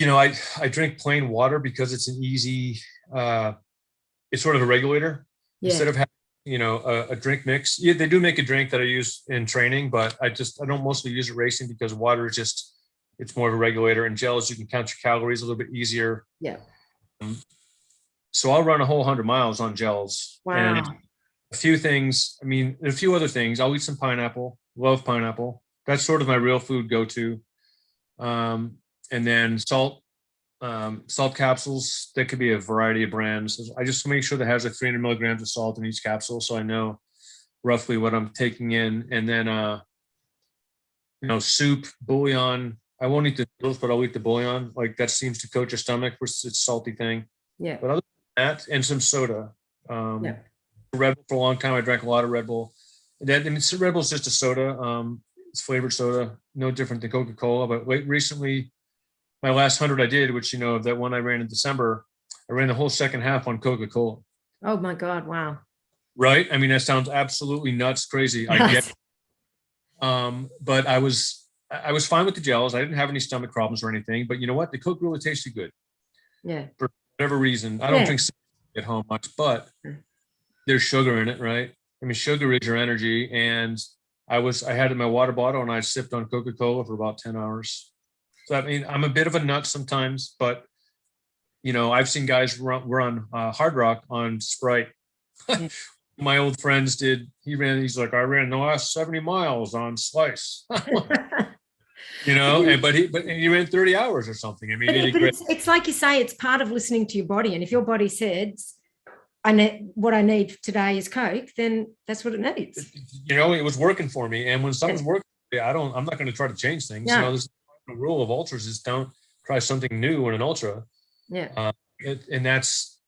I drink plain water because it's an easy, it's sort of a regulator
Yeah.
instead of having, a drink mix. Yeah, they do make a drink that I use in training, but I don't mostly use it racing because water is just, it's more of a regulator, and gels, you can count your calories a little bit easier.
Yeah.
So I'll run a whole 100 miles on gels. And
Wow.
a few things. I mean, a few other things. I'll eat some pineapple. Love pineapple. That's sort of my real food go-to. And then salt capsules. That could be a variety of brands. I just make sure that has like 300 milligrams of salt in each capsule, so I know roughly what I'm taking in. And then, soup, bouillon. I won't eat the noodles, but I'll eat the bouillon. Like that seems to coat your stomach, which it's a salty thing.
Yeah.
But other than that, and some soda.
Yeah.
Red Bull for a long time. I drank a lot of Red Bull. Red Bull is just a soda. It's flavored soda, no different than Coca-Cola. But recently, my last 100 I did, which that one I ran in December, I ran the whole second half on Coca-Cola.
Oh my God! Wow.
Right? I mean, that sounds absolutely nuts, crazy. I get it. But I was fine with the gels. I didn't have any stomach problems or anything. But you know what? The Coke really tasted good.
Yeah.
For whatever reason, I don't drink at home much, but there's sugar in it, right? I mean, sugar is your energy. And I had in my water bottle and I sipped on Coca-Cola for about 10 hours. So, I mean, I'm a bit of a nut sometimes, but, I've seen guys run hard rock on Sprite. My old friends did. He's like, I ran the last 70 miles on Slice. But he ran 30 hours or something. I mean,
it's like you say, it's part of listening to your body. And if your body says, what I need today is Coke, then that's what it needs.
It was working for me. And when something's working, I'm not going to try to change things.
Yeah.
This rule of ultras is don't try something new in an ultra.
Yeah.
And that's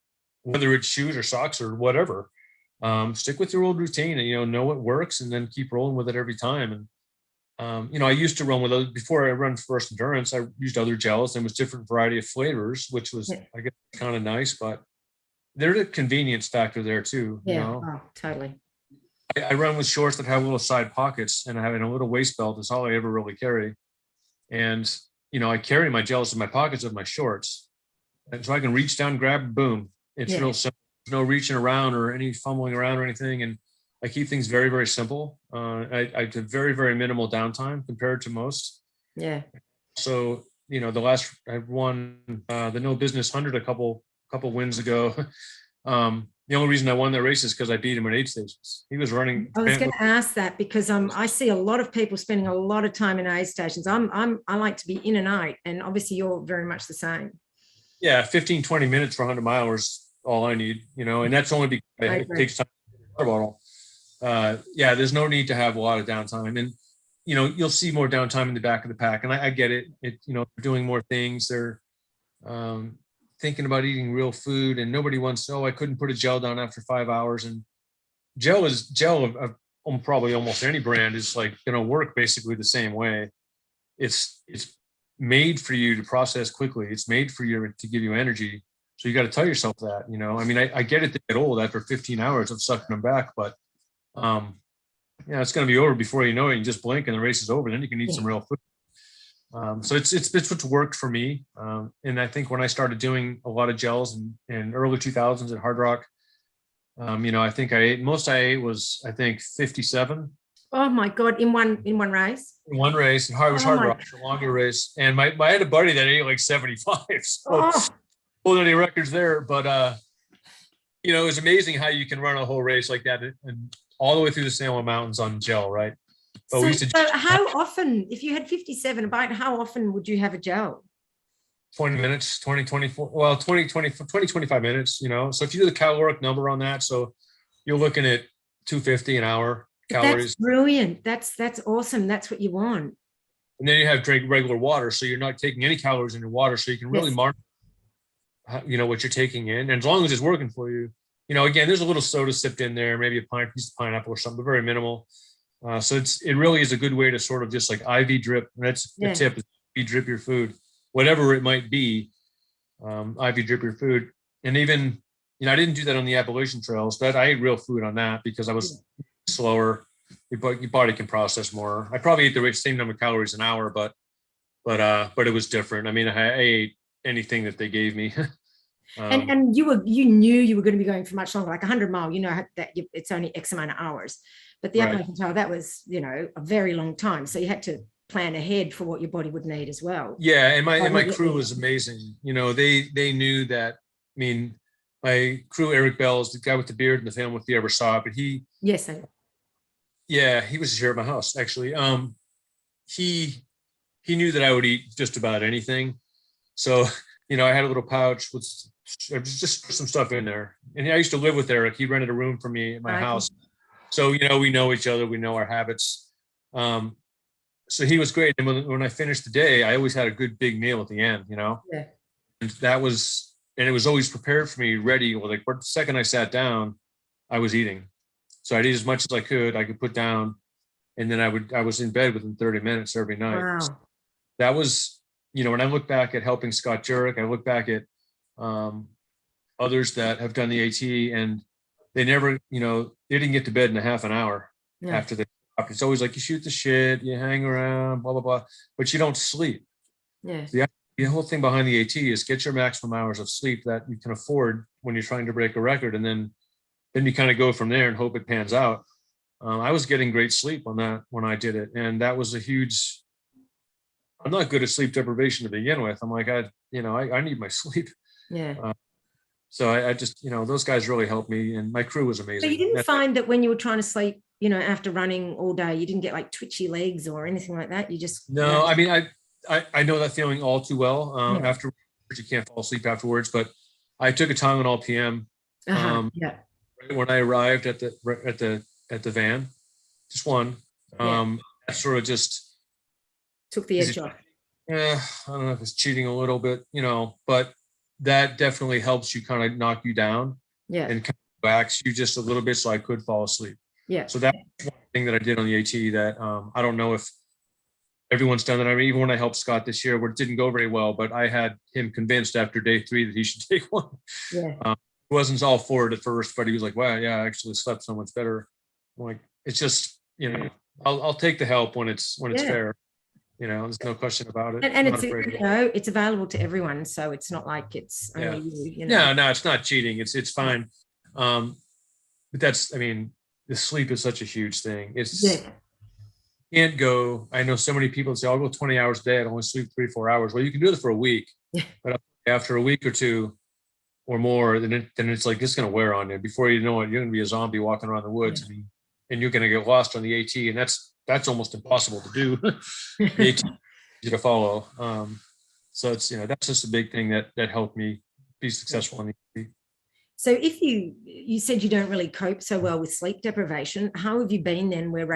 whether it's shoes or socks or whatever. Stick with your old routine and, know what works and then keep rolling with it every time. And, I used to run with those before I run First Endurance. I used other gels and was different variety of flavors, which was, I guess, kind of nice, but there's a convenience factor there too.
Yeah. Oh, totally.
I run with shorts that have little side pockets and I have a little waist belt. That's all I ever really carry. And, I carry my gels in my pockets of my shorts. And so I can reach down, grab, boom. It's real simple. There's no reaching around or any fumbling around or anything. And I keep things very, very simple. I do very, very minimal downtime compared to most.
Yeah.
So, I won the No Business 100 a couple wins ago. The only reason I won that race is because I beat him at aid stations. He was running.
I was going to ask that because I see a lot of people spending a lot of time in aid stations. I like to be in and out, and obviously you're very much the same.
Yeah, 15, 20 minutes for 100 miles, all I need, and that's only because it takes time to get a water bottle. There's no need to have a lot of downtime. And, you'll see more downtime in the back of the pack. And I get it. They're doing more things. They're thinking about eating real food, and nobody wants, I couldn't put a gel down after 5 hours. And gel of probably almost any brand is like going to work basically the same way. It's made for you to process quickly. It's made for you to give you energy. So you got to tell yourself that, I mean, I get it to get old after 15 hours of sucking them back, but it's going to be over before you know it. You just blink and the race is over. Then you can eat some real food. So it's what's worked for me. And I think when I started doing a lot of gels in early 2000s at Hard Rock, I think most I ate was, I think 57.
Oh my God. In one race?
In one race, and it was Hard Rock, a longer race. And I had a buddy that ate like 75. So pulled any records there, but it was amazing how you can run a whole race like that and all the way through the Salem Mountains on gel, right? But
so how often, if you had 57, about how often would you have a gel?
20 minutes, 20, 24, well, 20, 25 minutes, So if you do the caloric number on that, so you're looking at 250 an hour calories.
That's brilliant. That's awesome. That's what you want.
And then you drink regular water, so you're not taking any calories in your water, so you can really monitor, what you're taking in. And as long as it's working for you, again, there's a little soda sipped in there, maybe a piece of pineapple or something, but very minimal. So it really is a good way to sort of just like IV drip. And that's a tip: is IV drip your food, whatever it might be. IV drip your food, and even I didn't do that on the Appalachian trails, but I ate real food on that because I was slower. Your body can process more. I probably ate the same number of calories an hour, but it was different. I mean, I ate anything that they gave me.
And you knew you were going to be going for much longer, like 100 mile, that it's only X amount of hours, but the
Right.
Appalachian Trail, that was, a very long time. So you had to plan ahead for what your body would need as well.
Yeah. And my crew was amazing. They knew that. I mean, my crew, Eric Bell's the guy with the beard in the film, if you ever saw it, but
yes,
he was here at my house, actually. He knew that I would eat just about anything. So, I had a little pouch with just some stuff in there. And I used to live with Eric. He rented a room for me at my house. So, we know each other. We know our habits. So he was great. And when I finished the day, I always had a good big meal at the end, Yeah. And it was always prepared for me, ready. Well, like the second I sat down, I was eating. So I'd eat as much as I could put down. And then I was in bed within 30 minutes every night.
Wow.
So that was, when I look back at helping Scott Jurek, I look back at others that have done the AT, and they never, they didn't get to bed in a half an hour after they stopped. It's always like you shoot the shit, you hang around, blah, blah, blah, but you don't sleep.
Yeah.
The whole thing behind the AT is get your maximum hours of sleep that you can afford when you're trying to break a record. And then you kind of go from there and hope it pans out. I was getting great sleep on that when I did it. And that was I'm not good at sleep deprivation to begin with. I'm like, I need my sleep.
Yeah.
So I just, those guys really helped me, and my crew was amazing.
So you didn't find that when you were trying to sleep, after running all day, you didn't get like twitchy legs or anything like that? You just...
No, I mean, I know that feeling all too well. Afterwards, you can't fall asleep afterwards, but I took a Tylenol PM. Right when I arrived at the van, just one. That sort of just
took the edge off.
I don't know if it's cheating a little bit, but that definitely helps you kind of knock you down.
Yeah.
And kind of relax you just a little bit so I could fall asleep.
Yeah.
So that's one thing that I did on the AT that I don't know if everyone's done that. I mean, even when I helped Scott this year, where it didn't go very well, but I had him convinced after day 3 that he should take one.
Yeah.
He wasn't all for it at first, but he was like, wow, yeah, I actually slept so much better. I'm like, it's just, I'll take the help when it's fair. There's no question about it.
And it's, it's available to everyone. So it's not like it's only you.
No, it's not cheating. It's fine. But that's, I mean, the sleep is such a huge thing. Can't go. I know so many people say, I'll go 20 hours a day. I only sleep 3-4 hours. Well, you can do it for a week, but after a week or two or more, then it's like, it's going to wear on you. Before you know it, you're going to be a zombie walking around the woods, and you're going to get lost on the AT. And that's almost impossible to do. The AT easy to follow. So it's, that's just a big thing that helped me be successful on the AT.
So if you said you don't really cope so well with sleep deprivation, how have you been then where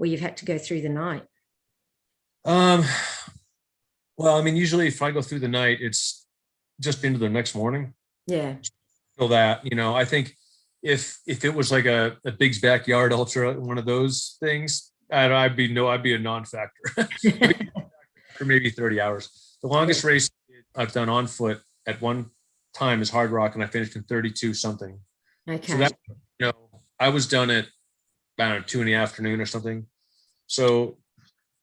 you've had to go through the night?
Well, I mean, usually if I go through the night, it's just into the next morning.
Yeah.
So that, I think if it was like a Big's Backyard Ultra, one of those things, I'd be a non-factor. For maybe 30 hours. The longest race I've done on foot at one time is Hard Rock, and I finished in 32 something.
Okay.
So that, I was done at about 2 p.m. or something. So,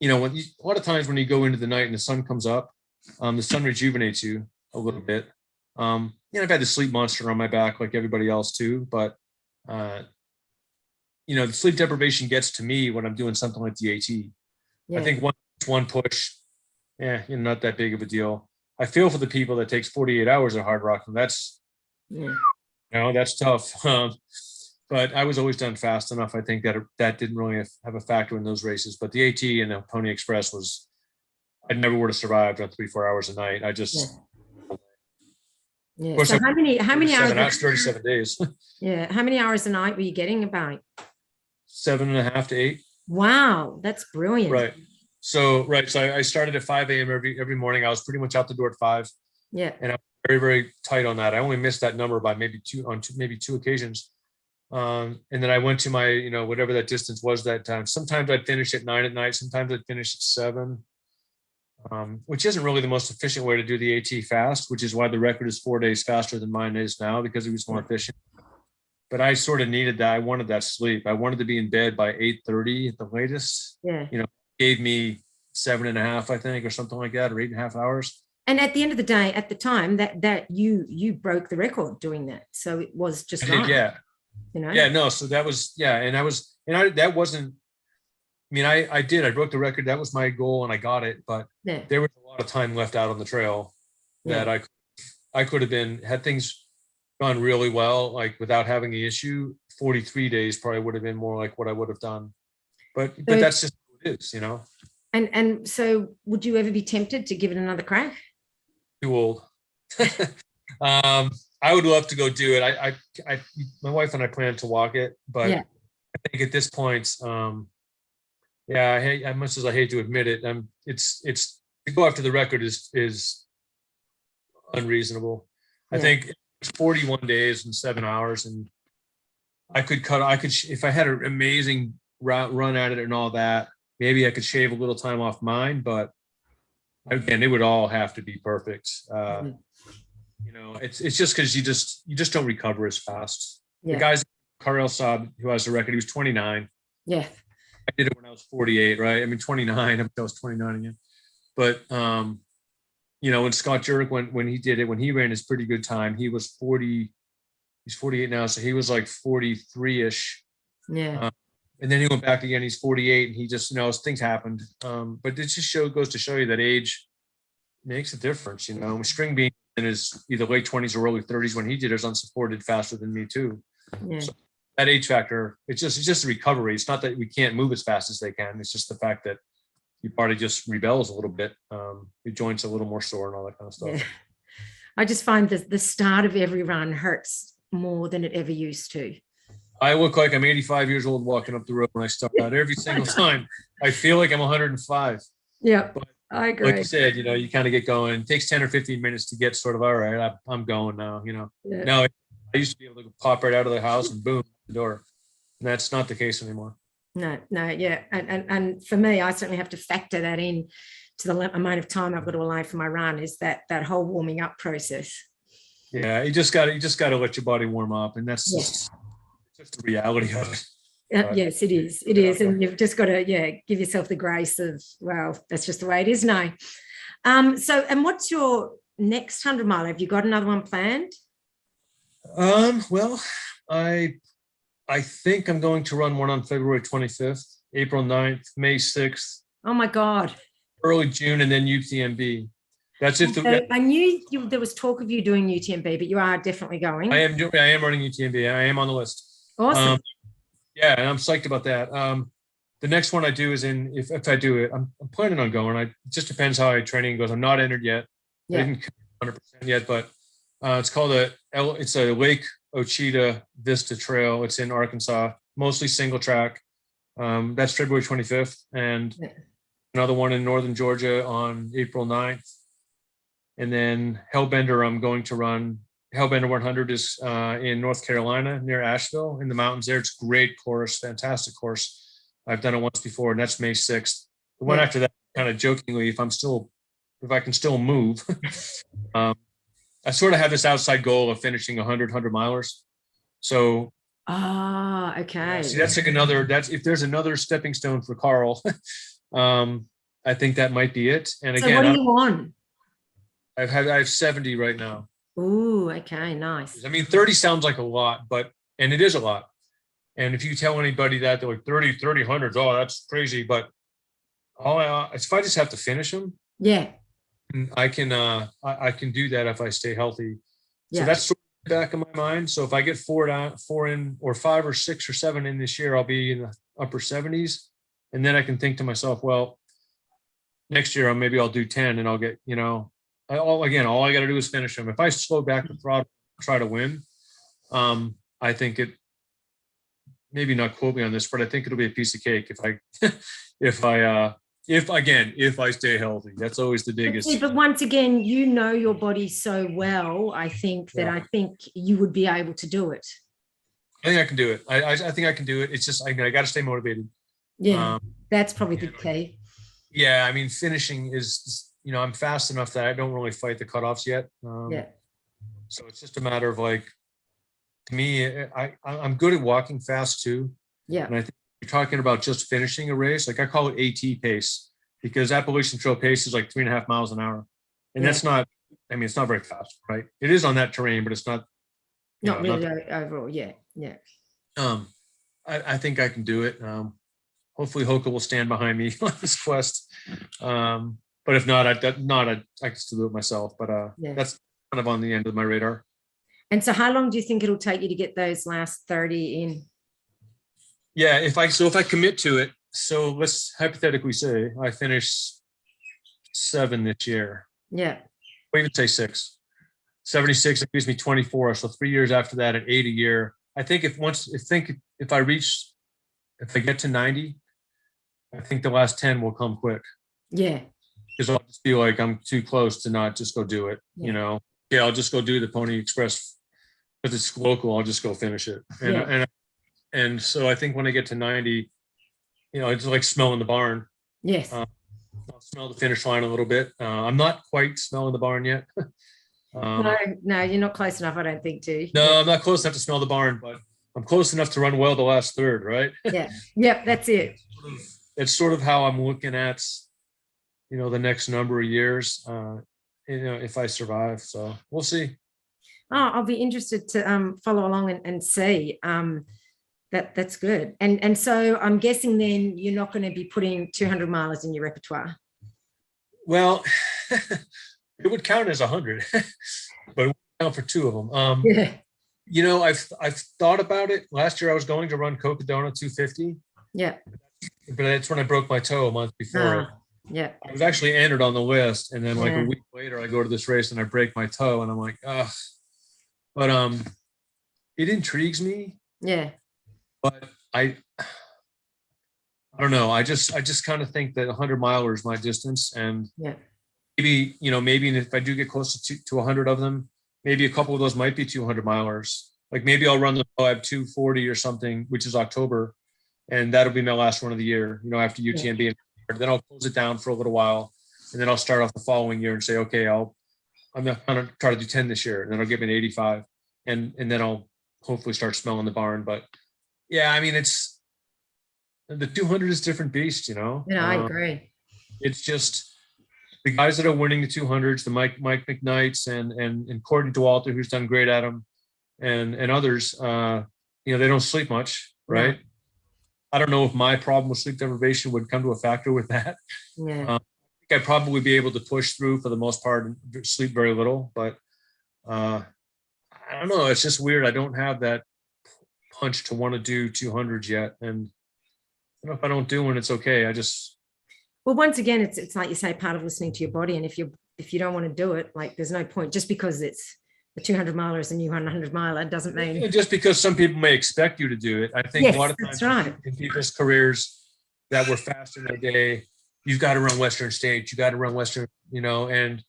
a lot of times when you go into the night and the sun comes up, the sun rejuvenates you a little bit. I've had the sleep monster on my back like everybody else too, but the sleep deprivation gets to me when I'm doing something like the AT. Yeah. I think one push, not that big of a deal. I feel for the people that takes 48 hours at Hard Rock, and that's tough. But I was always done fast enough. I think that didn't really have a factor in those races. But the AT and the Pony Express I never would have survived on 3-4 hours a night. I just.
Yeah. Course, so how many hours?
That's 37 days.
Yeah. How many hours a night were you getting about?
7.5 to 8.
Wow, that's brilliant.
Right. So I started at 5 a.m. every morning. I was pretty much out the door at 5.
Yeah.
And I was very, very tight on that. I only missed that number by maybe two occasions. And then I went to my, whatever that distance was that time. Sometimes I'd finish at 9 at night. Sometimes I'd finish at 7, which isn't really the most efficient way to do the AT fast, which is why the record is 4 days faster than mine is now, because it was more efficient. but I sort of needed that. I wanted that sleep. I wanted to be in bed by 8:30 at the latest.
Yeah.
Gave me 7.5, I think, or something like that, or 8.5 hours.
And at the end of the day, at the time, that you broke the record doing that, so it was just right.
Yeah. Yeah. No. So that was that wasn't. I mean, I did. I broke the record. That was my goal, and I got it. But there was a lot of time left out on the trail that I could have been, had things gone really well, like without having the issue. 43 days probably would have been more like what I would have done. But that's just what it is,
And so, would you ever be tempted to give it another crack?
Too old. I would love to go do it. I my wife and I plan to walk it, but I think at this point, as much as I hate to admit it, it's to go after the record is unreasonable. I think it's 41 days and 7 hours, and I could if I had an amazing run at it and all that, maybe I could shave a little time off mine, but again, it would all have to be perfect. It's just because you just don't recover as fast. The guys, Karl Meltzer, who has the record, he was 29.
Yeah.
I did it when I was 48, right? I mean, 29, I was 29 again. But, when Scott Jurek, when he did it, when he ran his pretty good time, he was 40, he's 48 now. So he was like 43-ish.
Yeah.
And then he went back again. He's 48, and he just, things happened. But it just goes to show you that age makes a difference. String being in his either late 20s or early 30s when he did it, unsupported faster than me too.
Yeah.
So that age factor, it's just a recovery. It's not that we can't move as fast as they can. It's just the fact that your body just rebels a little bit. Your joints a little more sore and all that kind of stuff.
Yeah. I just find that the start of every run hurts more than it ever used to.
I look like I'm 85 years old walking up the road when I start out every single time. I feel like I'm 105.
Yeah,
but
I agree.
Like you said, you kind of get going. It takes 10 or 15 minutes to get sort of, all right, I'm going now, Yeah. Now, I used to be able to pop right out of the house and boom, the door. And that's not the case anymore.
No, yeah. And for me, I certainly have to factor that in to the amount of time I've got to allow for my run, is that whole warming up process.
Yeah, you just got to let your body warm up, and that's just the reality of it.
Yes, it is. It is. And you've just got to, give yourself the grace of, well, that's just the way it is now. And what's your next 100 mile? Have you got another one planned?
Well, I think I'm going to run one on February 25th, April 9th, May 6th.
Oh my God.
Early June, and then UTMB. That's if
I knew there was talk of you doing UTMB, but you are definitely going.
I am running UTMB. I am on the list.
Awesome.
And I'm psyched about that. The next one I do is if I do it, I'm planning on going. It just depends how my training goes. I'm not entered yet. I didn't 100% yet, but it's called it's a Lake Ochita Vista Trail. It's in Arkansas, mostly single track. That's February 25th, and another one in northern Georgia on April 9th. And then Hellbender, I'm going to run. Hellbender 100 is in North Carolina, near Asheville, in the mountains there. It's a great course, fantastic course. I've done it once before, and that's May 6th. The one after that, kind of jokingly, if I can still move, I sort of have this outside goal of finishing 100 milers. So,
okay.
See, that's like if there's another stepping stone for Karl, I think that might be it. And again,
so what are you on?
I have 70 right now.
Ooh, okay, nice.
I mean, 30 sounds like a lot, and it is a lot. And if you tell anybody that, they're like 30 hundreds, oh, that's crazy. But if I just have to finish them, I can do that if I stay healthy. So that's sort of back of my mind. So if I get 4 in, or 5 or 6 or 7 in this year, I'll be in the upper 70s. And then I can think to myself, well, next year maybe I'll do 10, and I'll get, all I got to do is finish them. If I slow back the throttle, try to win, I think maybe not quote me on this, but I think it'll be a piece of cake if I stay healthy. That's always the biggest.
But once again, your body so well. I think I think you would be able to do it.
I think I can do it. I think I can do it. It's just I got to stay motivated.
Yeah, that's probably the key.
Yeah, I mean, finishing is. I'm fast enough that I don't really fight the cutoffs yet. So it's just a matter of to me, I'm good at walking fast too.
Yeah.
And I think you're talking about just finishing a race. Like I call it AT pace because Appalachian Trail pace is like 3.5 miles an hour. And that's not, I mean, it's not very fast, right? It is on that terrain, but it's not,
not really overall. Yeah. Yeah.
I think I can do it. Hopefully Hoka will stand behind me on this quest. But if not, I can still do it myself. But that's kind of on the end of my radar.
And so how long do you think it'll take you to get those last 30 in?
Yeah, if I commit to it, so let's hypothetically say I finish 7 this year.
Yeah.
Or even say 6. 76, it gives me 24. So 3 years after that at 8 a year. I think if I get to 90, I think the last 10 will come quick.
Yeah.
Because I'll just feel like I'm too close to not just go do it. Yeah. You know, yeah, I'll just go do the Pony Express because it's local. I'll just go finish it. And so I think when I get to 90, you know, it's like smelling the barn.
Yes.
I'll smell the finish line a little bit. I'm not quite smelling the barn yet.
No, you're not close enough, I don't think, to.
No, I'm not close enough to smell the barn, but I'm close enough to run well the last third, right?
Yeah. Yep, that's it.
It's sort of how I'm looking at, you know, the next number of years, you know, if I survive. So we'll see.
Oh, I'll be interested to follow along and see. That's good. And so I'm guessing then you're not going to be putting 200 miles in your repertoire.
Well, it would count as 100, but it would count for 2 of them.
Yeah.
You know, I've thought about it. Last year I was going to run Cocodona 250.
Yeah.
But that's when I broke my toe a month before.
Yeah.
I was actually entered on the list, and then like a week later I go to this race and I break my toe, and I'm like, ugh. But it intrigues me.
Yeah.
But I don't know. I just kind of think that 100 miler is my distance, and maybe if I do get close to 100 of them, maybe a couple of those might be 200 milers. Like maybe I'll run the Moab 240 or something, which is October, and that'll be my last one of the year. You know, after UTMB, and then I'll close it down for a little while, and then I'll start off the following year and say, okay, I'm going to try to do 10 this year, and then I'll give it an 85, and then I'll hopefully start smelling the barn. But yeah, I mean, it's the 200 is a different beast, you know.
Yeah, I agree.
It's just the guys that are winning the 200s, the Mike McKnights and Courtney DeWalter, who's done great at them, and others. You know, they don't sleep much, right? No. I don't know if my problem with sleep deprivation would come to a factor with that.
Yeah.
I think I'd probably be able to push through for the most part and sleep very little, but I don't know. It's just weird. I don't have that punch to want to do 200s yet. And you know, if I don't do one, it's okay.
Well, once again, it's like you say, part of listening to your body. And if you don't want to do it, like there's no point. Just because it's the 200 miler is a new 100 miler doesn't mean.
Just because some people may expect you to do it. I think a lot of times in people's careers that were fast in their day, you've got to run Western States, you got to run Western, you know, and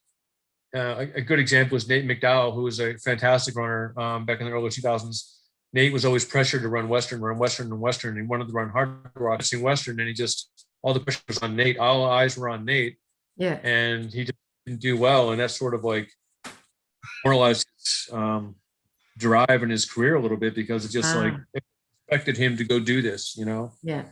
a good example is Nate McDowell, who was a fantastic runner back in the early 2000s. Nate was always pressured to run Western. He wanted to run hard rock in Western, and all the pressure was on Nate. All eyes were on Nate.
Yeah.
And he just didn't do well. And that's sort of like moralized his drive in his career a little bit, because it's just like it expected him to go do this, you know?
Yeah.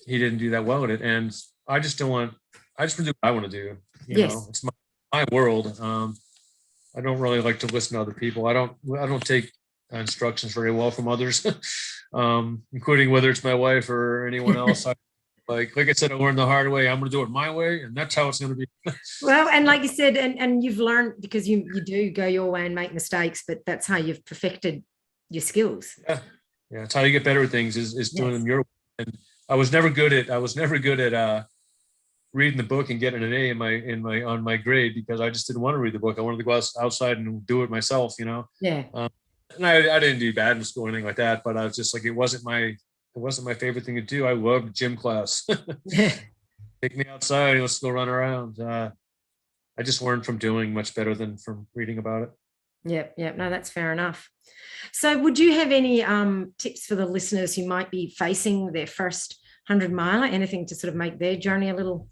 He didn't do that well at it. And I just want to do what I want to do. You know, it's my world. I don't really like to listen to other people. I don't take instructions very well from others, including whether it's my wife or anyone else. Like I said, I learned the hard way. I'm going to do it my way, and that's how it's going to be.
Well, and like you said, and you've learned, because you do go your way and make mistakes, but that's how you've perfected your skills. Yeah,
it's how you get better at things is doing them your way. And I was never good at reading the book and getting an A on my grade, because I just didn't want to read the book. I wanted to go outside and do it myself, you know.
Yeah.
And I didn't do bad in school or anything like that, but I was just like, it wasn't my favorite thing to do. I loved gym class. Take me outside, let's go run around. I just learned from doing much better than from reading about it.
Yeah. No, that's fair enough. So would you have any tips for the listeners who might be facing their first 100 miler, anything to sort of make their journey a little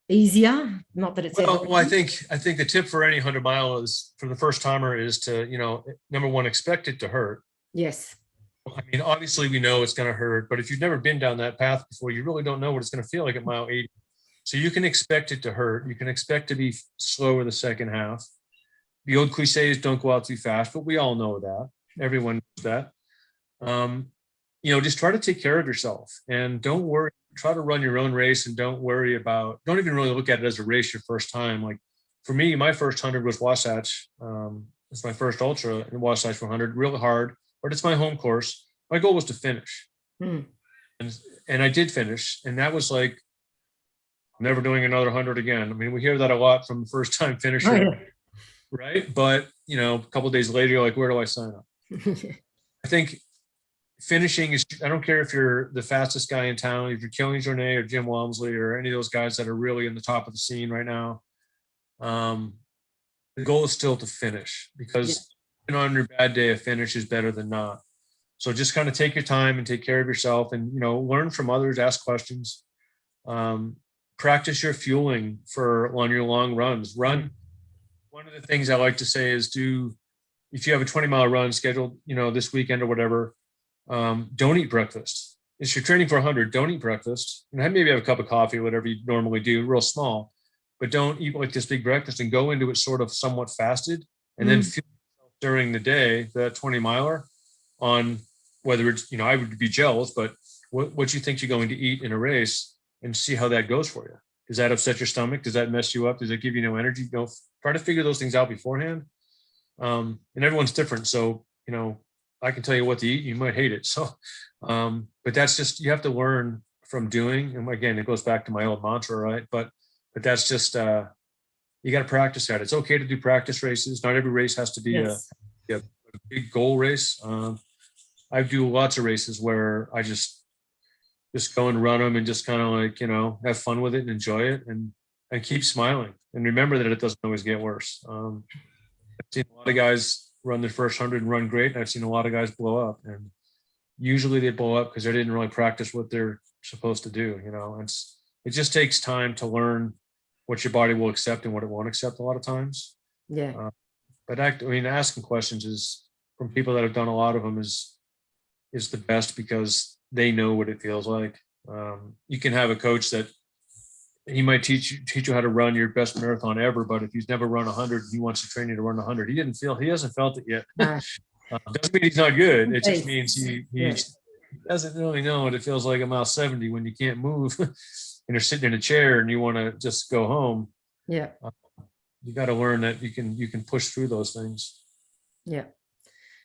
easier? Not that it's ever.
Well, I think the tip for any 100 mile is for the first timer is to, number one, expect it to hurt.
Yes.
I mean, obviously we know it's going to hurt, but if you've never been down that path before, you really don't know what it's going to feel like at mile 80. So you can expect it to hurt. You can expect to be slower the second half. The old cliche is don't go out too fast, but we all know that. Everyone knows that. Just try to take care of yourself and don't worry. Try to run your own race and don't even really look at it as a race your first time. Like for me, my first 100 was Wasatch. It's my first ultra in Wasatch 100, real hard, but it's my home course. My goal was to finish. And I did finish. And that was like, I'm never doing another 100 again. I mean, we hear that a lot from the first time finisher, right? But, a couple of days later, you're like, where do I sign up? I think finishing is, I don't care if you're the fastest guy in town, if you're Killing Journey or Jim Walmsley or any of those guys that are really in the top of the scene right now. The goal is still to finish because on your bad day, a finish is better than not. So just kind of take your time and take care of yourself and, learn from others, ask questions. Practice your fueling on your long runs. Run. One of the things I like to say is if you have a 20-mile run scheduled, this weekend or whatever, don't eat breakfast. If you're training for 100, don't eat breakfast. And maybe have a cup of coffee, whatever you normally do, real small, but don't eat like this big breakfast and go into it sort of somewhat fasted and then fuel yourself during the day, that 20 miler on whether it's, I would be jealous, but what you think you're going to eat in a race and see how that goes for you. Does that upset your stomach? Does that mess you up? Does it give you no energy? Try to figure those things out beforehand. And everyone's different. So, I can tell you what to eat. You might hate it. So, but that's just, you have to learn from doing. And again, it goes back to my old mantra, right? But that's just, you got to practice at it. It's okay to do practice races. Not every race has to be a big goal race. I do lots of races where I just go and run them and just kind of like, have fun with it and enjoy it and keep smiling. And remember that it doesn't always get worse. I've seen a lot of guys run their first 100 and run great. And I've seen a lot of guys blow up, and usually they blow up because they didn't really practice what they're supposed to do. It just takes time to learn what your body will accept and what it won't accept a lot of times.
Yeah.
But asking questions is from people that have done a lot of them is the best because they know what it feels like. You can have a coach that he might teach you how to run your best marathon ever, but if he's never run 100, he wants to train you to run 100. He hasn't felt it yet. Doesn't mean he's not good. It just means he doesn't really know what it feels like at mile 70 when you can't move and you're sitting in a chair and you want to just go home.
Yeah.
You got to learn that you can push through those things.
Yeah.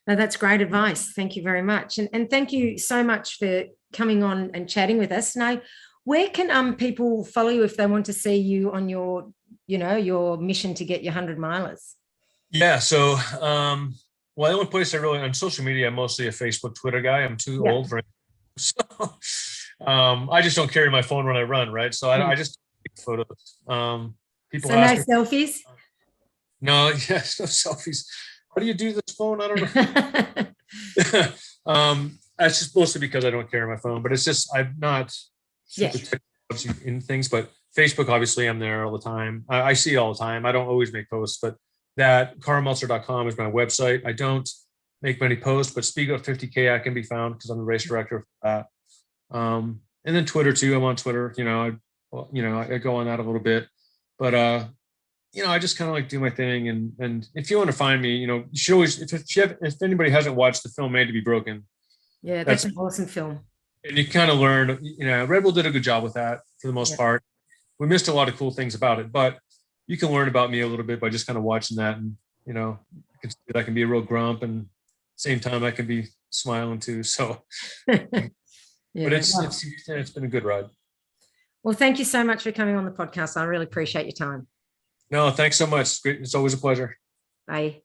No, that's great advice. Thank you very much. And thank you so much for coming on and chatting with us. Now, where can people follow you if they want to see you on your mission to get your 100 milers?
Yeah. So, the only place I really, on social media, I'm mostly a Facebook, Twitter guy. I'm too old for it. So, I just don't carry my phone when I run. Right. So I just take photos. People ask
no selfies?
No, yes, no selfies. How do you do this phone? I don't know. That's just mostly because I don't carry my phone, but it's just, I'm not super technology in things, but Facebook, obviously I'm there all the time. I see it all the time. I don't always make posts, but that karlmeltzer.com is my website. I don't make many posts, but Speedgoat 50K, I can be found because I'm the race director for that. And then Twitter too. I'm on Twitter, I go on that a little bit, but, I just kind of like do my thing. And if you want to find me, you should always, if anybody hasn't watched the film Made to Be Broken.
Yeah, that's an awesome film.
And you kind of learn, Red Bull did a good job with that for the most part. We missed a lot of cool things about it, but you can learn about me a little bit by just kind of watching that. And, I can be a real grump and same time I can be smiling too. So, but it's been a good ride.
Well, thank you so much for coming on the podcast. I really appreciate your time.
No, thanks so much. It's always a pleasure.
Bye.